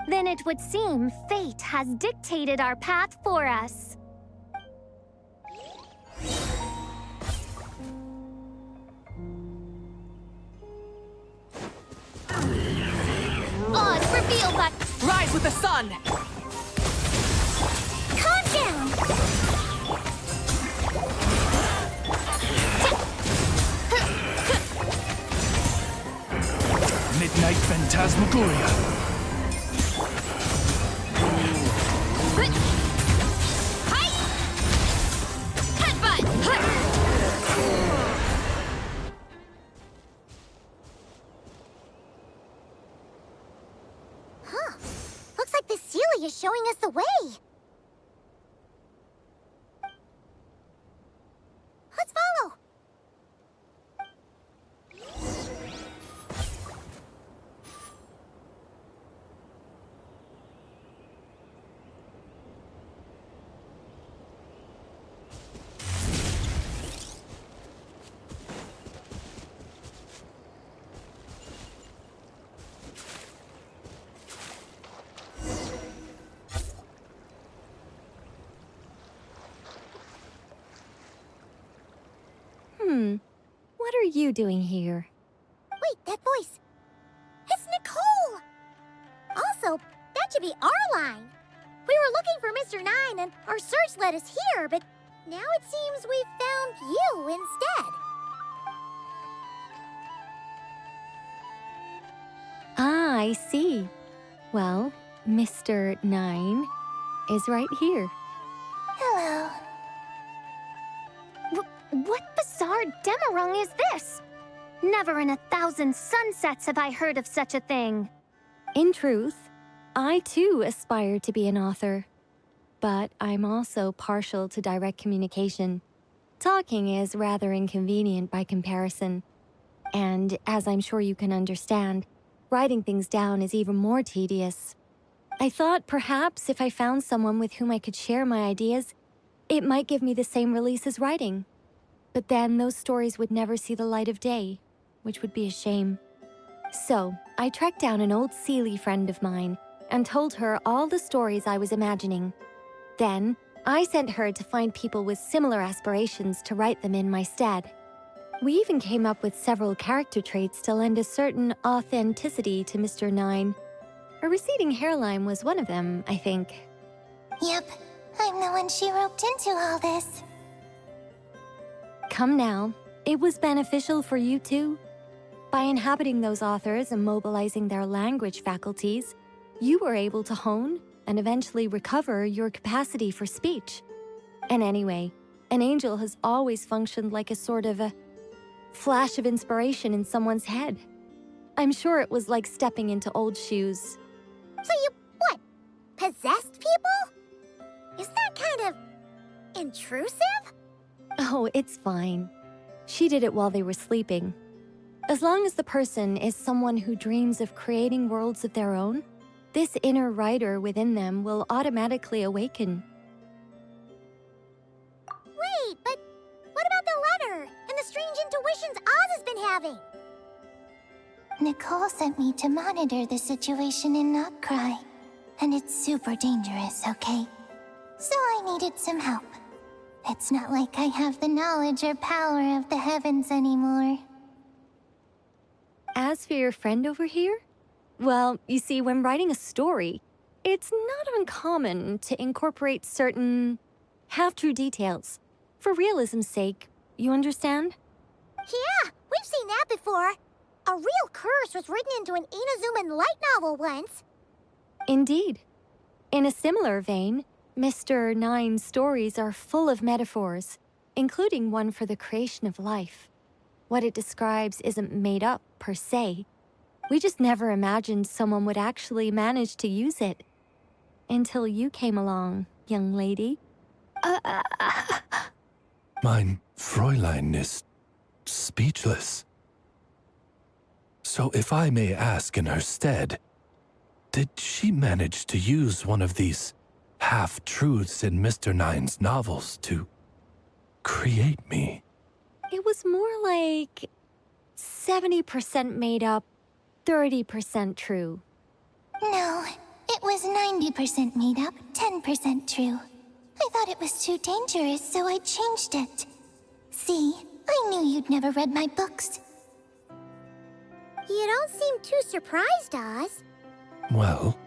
Then it would seem fate has dictated our path for us. Odds revealed by... Rise with the sun! Calm down! Midnight Phantasmagoria. Huh. Looks like the Seelie is showing us the way. Let's follow. What are you doing here? Wait, that voice. It's Nicole! Also, that should be our line. We were looking for Mr. Nine and our search led us here, but now it seems we found you instead. Ah, I see. Well, Mr. Nine is right here. Hello. What bizarre Demerung is this? Never in 1,000 sunsets have I heard of such a thing. In truth, I too aspire to be an author. But I'm also partial to direct communication. Talking is rather inconvenient by comparison. And as I'm sure you can understand, writing things down is even more tedious. I thought perhaps if I found someone with whom I could share my ideas, it might give me the same release as writing. But then those stories would never see the light of day, which would be a shame. So, I tracked down an old Seelie friend of mine and told her all the stories I was imagining. Then, I sent her to find people with similar aspirations to write them in my stead. We even came up with several character traits to lend a certain authenticity to Mr. Nine. A receding hairline was one of them, I think. Yep, I'm the one she roped into all this. Come now, It was beneficial for you too. By inhabiting those authors and mobilizing their language faculties, you were able to hone and eventually recover your capacity for speech. And anyway, an angel has always functioned like a sort of a flash of inspiration in someone's head. I'm sure it was like stepping into old shoes. So you, what, possessed people? Isn't that kind of intrusive? Oh, it's fine. She did it while they were sleeping. As long as the person is someone who dreams of creating worlds of their own, this inner writer within them will automatically awaken. Wait, but what about the letter and the strange intuitions Oz has been having? Nicole sent me to monitor the situation and not cry. And it's super dangerous, okay? So I needed some help. It's not like I have the knowledge or power of the heavens anymore. As for your friend over here? Well, you see, when writing a story, it's not uncommon to incorporate certain half-true details. For realism's sake, you understand? Yeah, we've seen that before. A real curse was written into an Inazuman light novel once. Indeed. In a similar vein, Mr. Nine's stories are full of metaphors, including one for the creation of life. What it describes isn't made up, per se. We just never imagined someone would actually manage to use it. Until you came along, young lady. Mein Fräulein is speechless. So if I may ask in her stead, did she manage to use one of these half-truths in Mr. Nine's novels to create me? It was more like 70% made up, 30% true. No, it was 90% made up, 10% true. I thought it was too dangerous, so I changed it. See, I knew you'd never read my books. You don't seem too surprised, Oz. Well,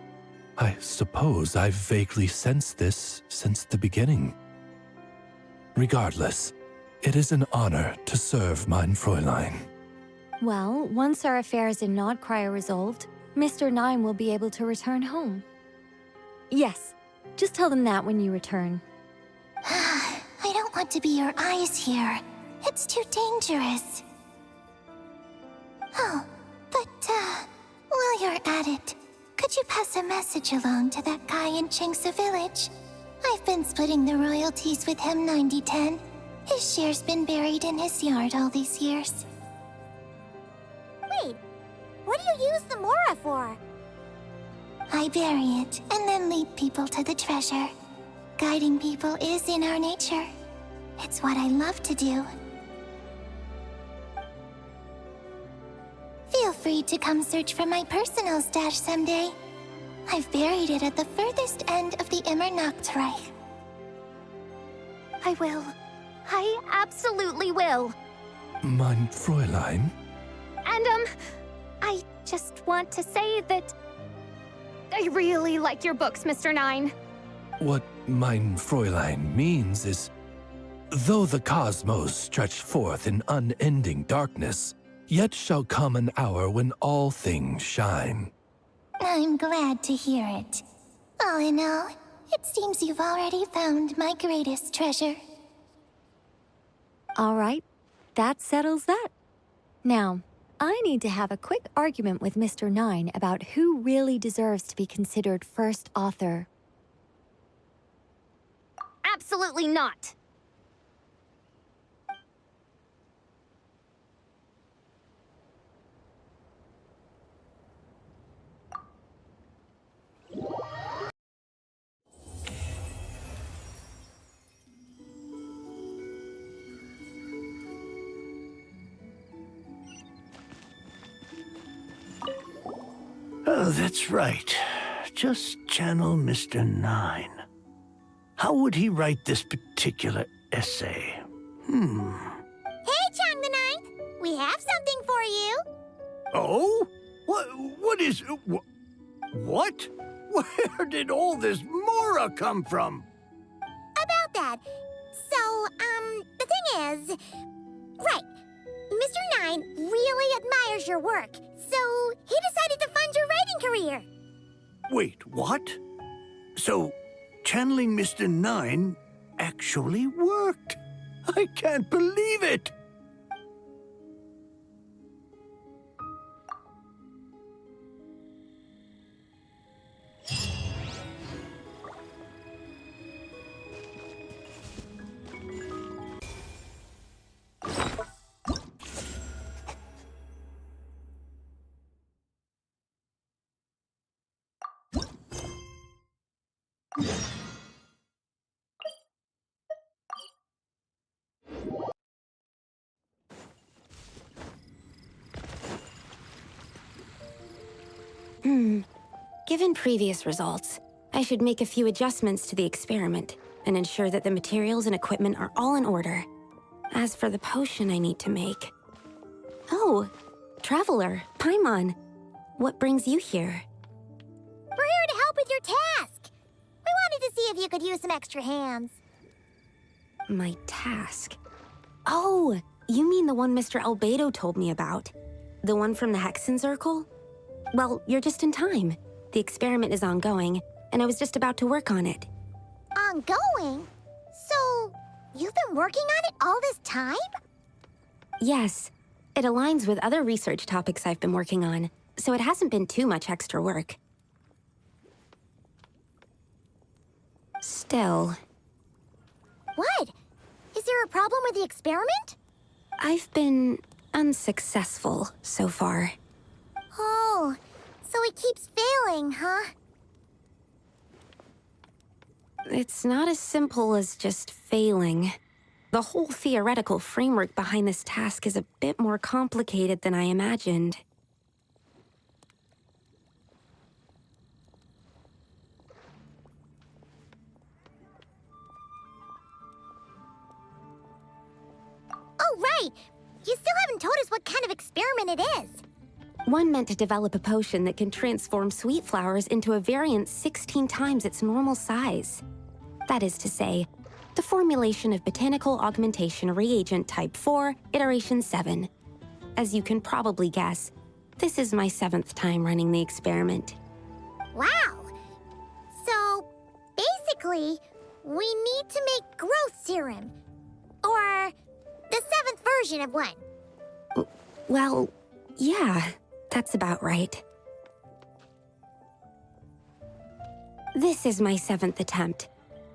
I suppose I've vaguely sensed this since the beginning. Regardless, it is an honor to serve mein Fräulein. Well, once our affairs in Nodcry are resolved, Mr. Nine will be able to return home. Yes, just tell them that when you return. I don't want to be your eyes here. It's too dangerous. Oh, but, while you're at it, could you pass a message along to that guy in Chingsa Village? I've been splitting the royalties with him 90-10. His share's been buried in his yard all these years. Wait, what do you use the Mora for? I bury it, and then lead people to the treasure. Guiding people is in our nature. It's what I love to do. Feel free to come search for my personal stash someday. I've buried it at the furthest end of the Immer Nachtreich. I will. I absolutely will. Mein Fräulein? And, I just want to say that I really like your books, Mr. Nine. What mein Fräulein means is, though the cosmos stretch forth in unending darkness, yet shall come an hour when all things shine. I'm glad to hear it. All in all, it seems you've already found my greatest treasure. All right, that settles that. Now, I need to have a quick argument with Mr. Nine about who really deserves to be considered first author. Absolutely not. Oh, that's right. Just channel Mr. Nine. How would he write this particular essay? Hey, Chang the Ninth! We have something for you! Oh? What is... What? Where did all this Mora come from? About that. So, the thing is... Right, really admires your work, so he decided to fund your writing career. Wait, what? So, channeling Mr. Nine actually worked. I can't believe it! Given previous results, I should make a few adjustments to the experiment and ensure that the materials and equipment are all in order. As for the potion I need to make... Oh, Traveler, Paimon, what brings you here? We're here to help with your task. We wanted to see if you could use some extra hands. My task? Oh, you mean the one Mr. Albedo told me about? The one from the Hexen Circle? Well, you're just in time. The experiment is ongoing, and I was just about to work on it. Ongoing? So, you've been working on it all this time? Yes. It aligns with other research topics I've been working on, so it hasn't been too much extra work. Still... What? Is there a problem with the experiment? I've been unsuccessful so far. Oh, so it keeps failing, huh? It's not as simple as just failing. The whole theoretical framework behind this task is a bit more complicated than I imagined. Oh, right! You still haven't told us what kind of experiment it is. One meant to develop a potion that can transform sweet flowers into a variant 16 times its normal size. That is to say, the formulation of Botanical Augmentation Reagent Type 4, Iteration 7. As you can probably guess, this is my 7th time running the experiment. Wow! So, basically, we need to make growth serum. Or the 7th version of one. Well, yeah, that's about right. This is my 7th attempt,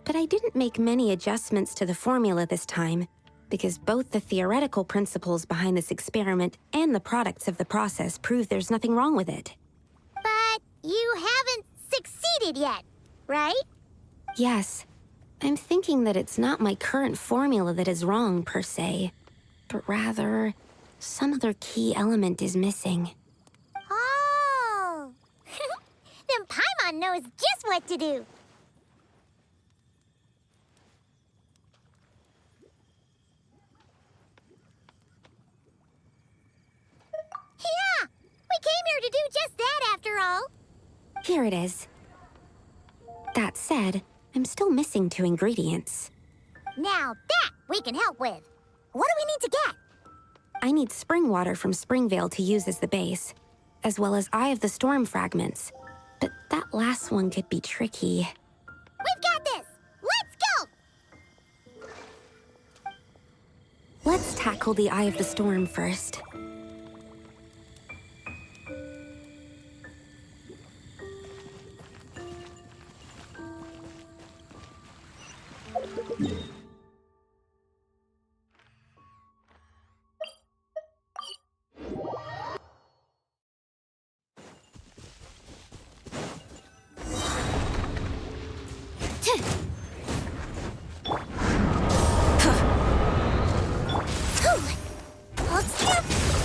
but I didn't make many adjustments to the formula this time, because both the theoretical principles behind this experiment and the products of the process prove there's nothing wrong with it. But you haven't succeeded yet, right? Yes. I'm thinking that it's not my current formula that is wrong, per se, but rather, some other key element is missing. Oh! Then Paimon knows just what to do. Yeah! We came here to do just that, after all. Here it is. That said, I'm still missing 2 ingredients. Now that we can help with. What do we need to get? I need spring water from Springvale to use as the base, as well as Eye of the Storm fragments. But that last one could be tricky. We've got this! Let's go! Let's tackle the Eye of the Storm first.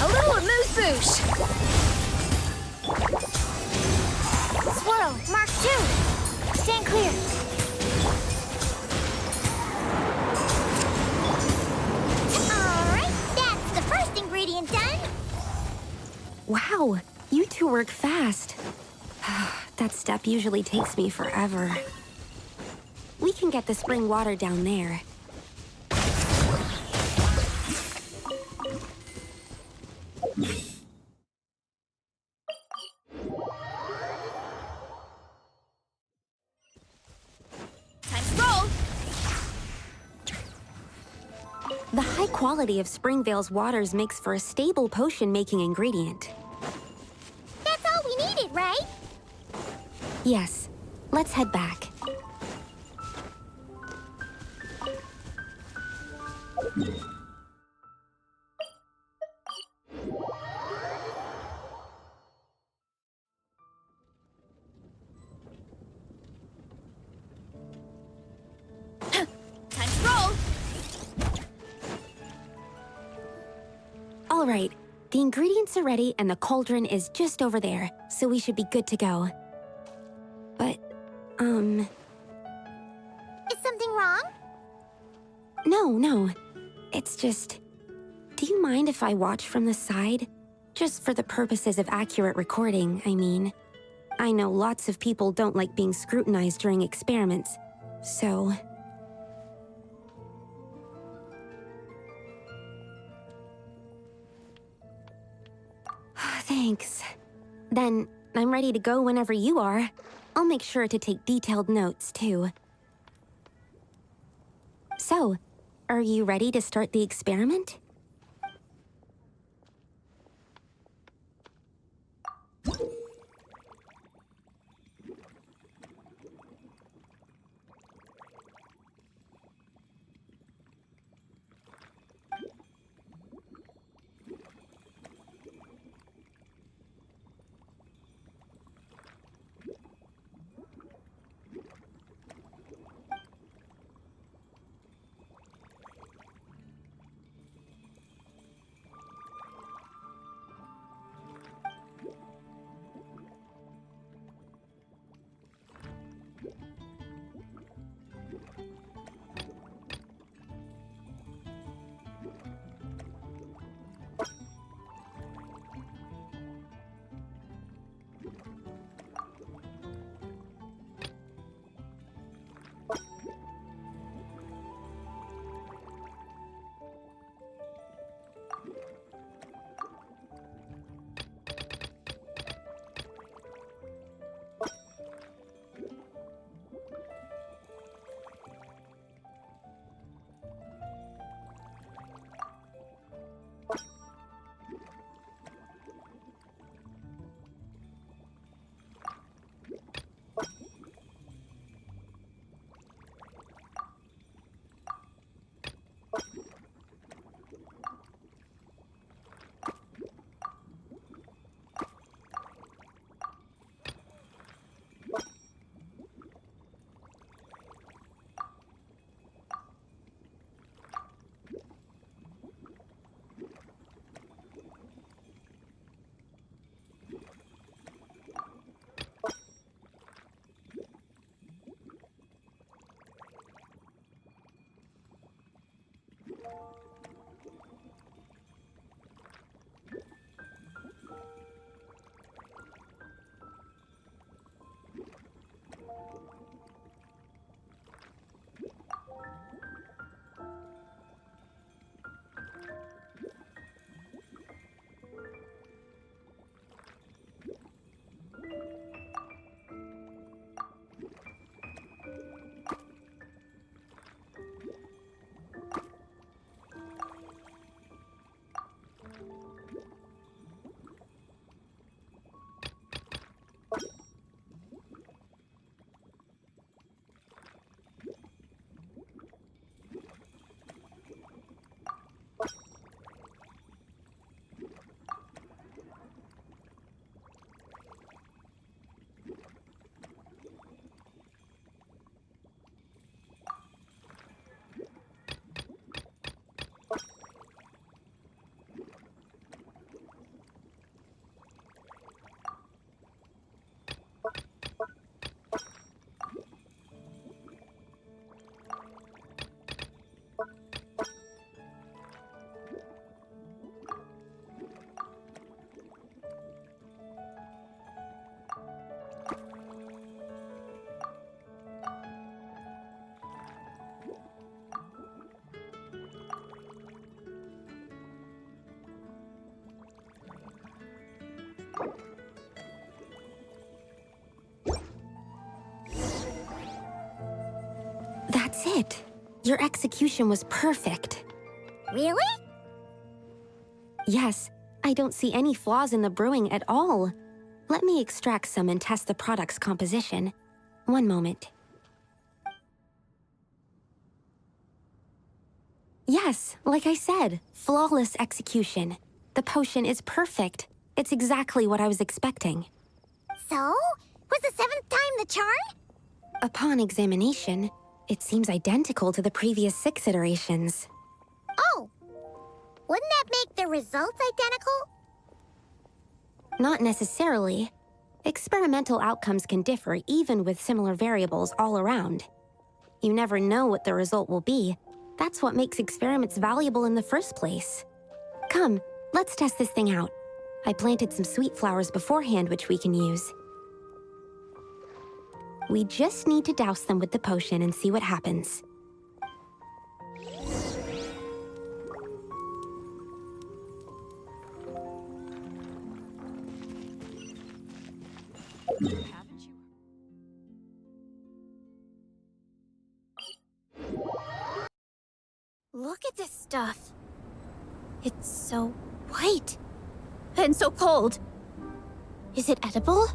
A little amuse-bouche! Swirl, Mark 2! Stand clear! Alright, that's the first ingredient done! Wow, you 2 work fast. That step usually takes me forever. We can get the spring water down there. Time to roll! The high quality of Springvale's waters makes for a stable potion-making ingredient. That's all we needed, right? Yes. Let's head back. Time to roll! All right. The ingredients are ready and the cauldron is just over there, so we should be good to go. But, Is something wrong? No. It's just... Do you mind if I watch from the side? Just for the purposes of accurate recording, I mean. I know lots of people don't like being scrutinized during experiments, so... Thanks. Then, I'm ready to go whenever you are. I'll make sure to take detailed notes, too. So, are you ready to start the experiment? That's it. Your execution was perfect. Really? Yes, I don't see any flaws in the brewing at all. Let me extract some and test the product's composition. One moment. Yes, like I said, flawless execution. The potion is perfect. It's exactly what I was expecting. So? Was the 7th time the charm? Upon examination, it seems identical to the previous 6 iterations. Oh! Wouldn't that make the results identical? Not necessarily. Experimental outcomes can differ even with similar variables all around. You never know what the result will be. That's what makes experiments valuable in the first place. Come, let's test this thing out. I planted some sweet flowers beforehand which we can use. We just need to douse them with the potion and see what happens. Look at this stuff. It's so white. And so cold. Is it edible?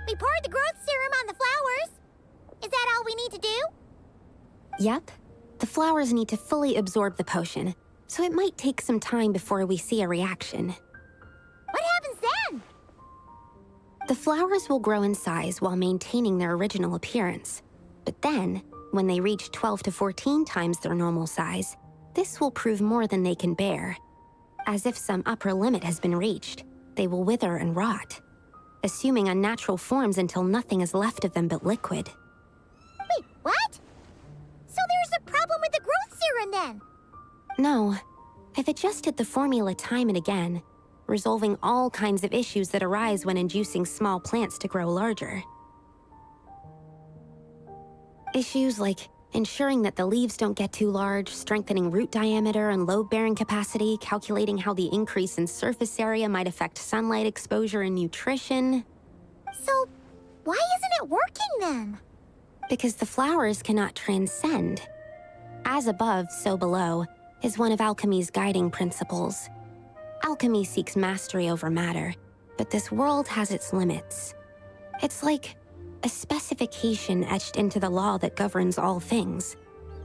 We poured the growth serum on the flowers. Is that all we need to do? Yep. The flowers need to fully absorb the potion, so it might take some time before we see a reaction. What happens then? The flowers will grow in size while maintaining their original appearance. But then, when they reach 12 to 14 times their normal size, this will prove more than they can bear. As if some upper limit has been reached, they will wither and rot, assuming unnatural forms until nothing is left of them but liquid. Wait, what? So there's a problem with the growth serum then? No. I've adjusted the formula time and again, resolving all kinds of issues that arise when inducing small plants to grow larger. Issues like ensuring that the leaves don't get too large, strengthening root diameter and load-bearing capacity, calculating how the increase in surface area might affect sunlight exposure and nutrition. So, why isn't it working then? Because the flowers cannot transcend. As above, so below, is one of alchemy's guiding principles. Alchemy seeks mastery over matter, but this world has its limits. It's like a specification etched into the law that governs all things.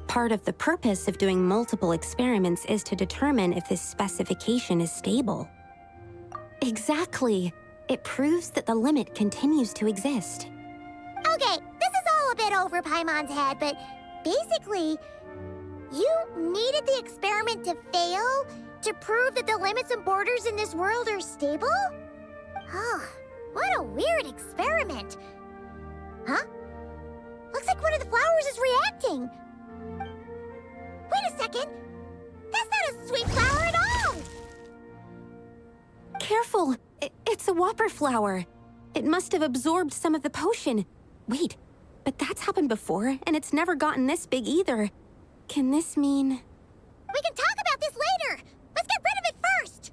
Part of the purpose of doing multiple experiments is to determine if this specification is stable. Exactly. It proves that the limit continues to exist. Okay, this is all a bit over Paimon's head, but basically, you needed the experiment to fail to prove that the limits and borders in this world are stable? Oh, what a weird experiment. Huh? Looks like one of the flowers is reacting. Wait a second. That's not a sweet flower at all! Careful! It's a whopper flower. It must have absorbed some of the potion. Wait, but that's happened before, and it's never gotten this big either. Can this mean... We can talk about this later! Let's get rid of it first!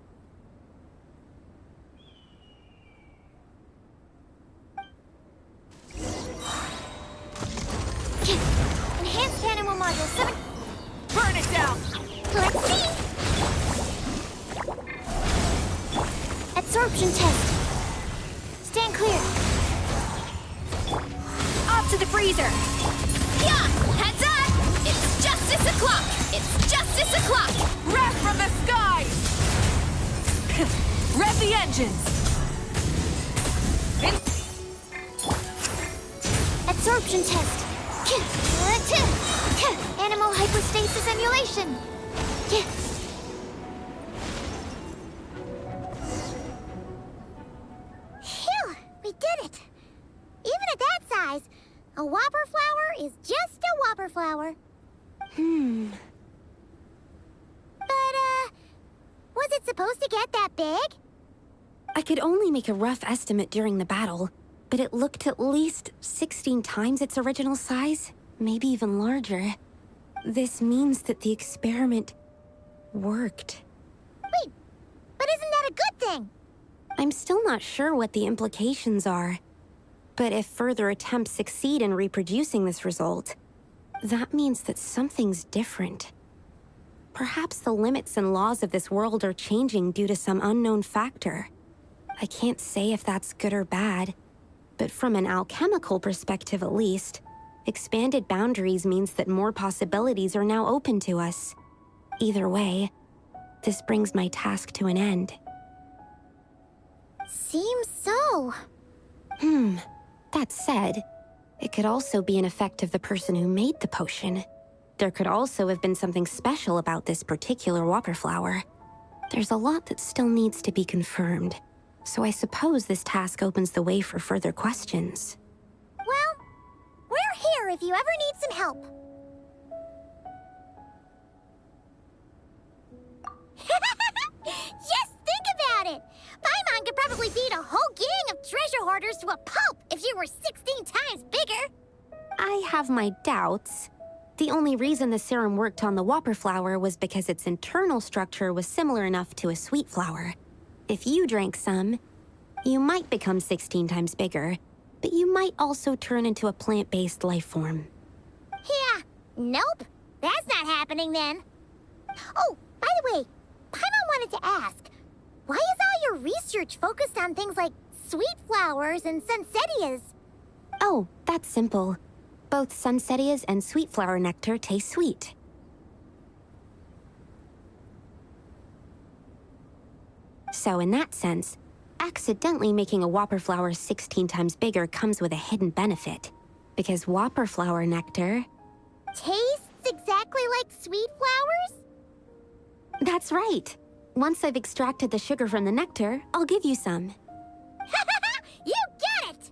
Enhanced animal module 7... Burn it down! Let's see! Absorption test. Stand clear. Off to the freezer! Yeah! Heads up! It's justice o'clock! It's justice o'clock! Wrath from the skies! Rev the engines! Absorption test. Animal hypostasis emulation. Phew, we did it. Even at that size, a whopper flower is just a whopper flower. supposed to get that big? I could only make a rough estimate during the battle, but it looked at least 16 times its original size, maybe even larger. This means that the experiment worked. Wait, but isn't that a good thing? I'm still not sure what the implications are. But if further attempts succeed in reproducing this result, that means that something's different. Perhaps the limits and laws of this world are changing due to some unknown factor. I can't say if that's good or bad, but from an alchemical perspective at least, expanded boundaries means that more possibilities are now open to us. Either way, this brings my task to an end. Seems so. That said, it could also be an effect of the person who made the potion. There could also have been something special about this particular whopper flower. There's a lot that still needs to be confirmed, so I suppose this task opens the way for further questions. Well, we're here if you ever need some help. Just think about it! Paimon could probably beat a whole gang of treasure hoarders to a pulp if you were 16 times bigger! I have my doubts. The only reason the serum worked on the whopper flower was because its internal structure was similar enough to a sweet flower. If you drank some, you might become 16 times bigger, but you might also turn into a plant-based life form. Yeah, nope. That's not happening then. Oh, by the way, Paimon wanted to ask, why is all your research focused on things like sweet flowers and sunsettias? Oh, that's simple. Both sunsettias and sweet flower nectar taste sweet. So in that sense, accidentally making a whopper flower 16 times bigger comes with a hidden benefit. Because whopper flower nectar... tastes exactly like sweet flowers? That's right. Once I've extracted the sugar from the nectar, I'll give you some. You get it!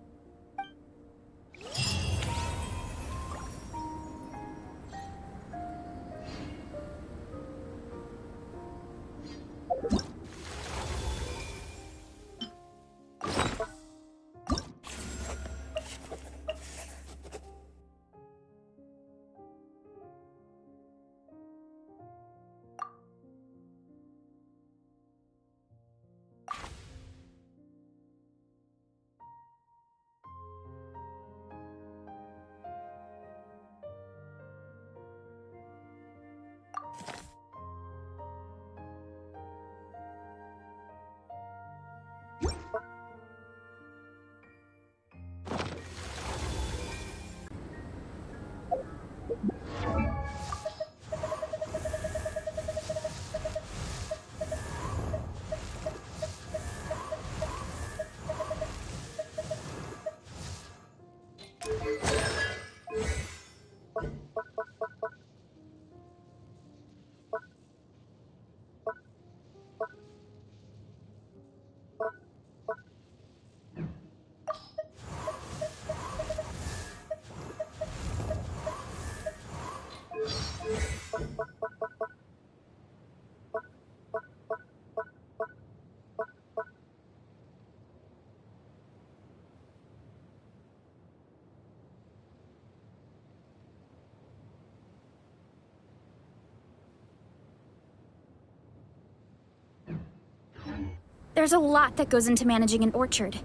There's a lot that goes into managing an orchard.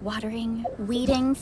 Watering, weeding,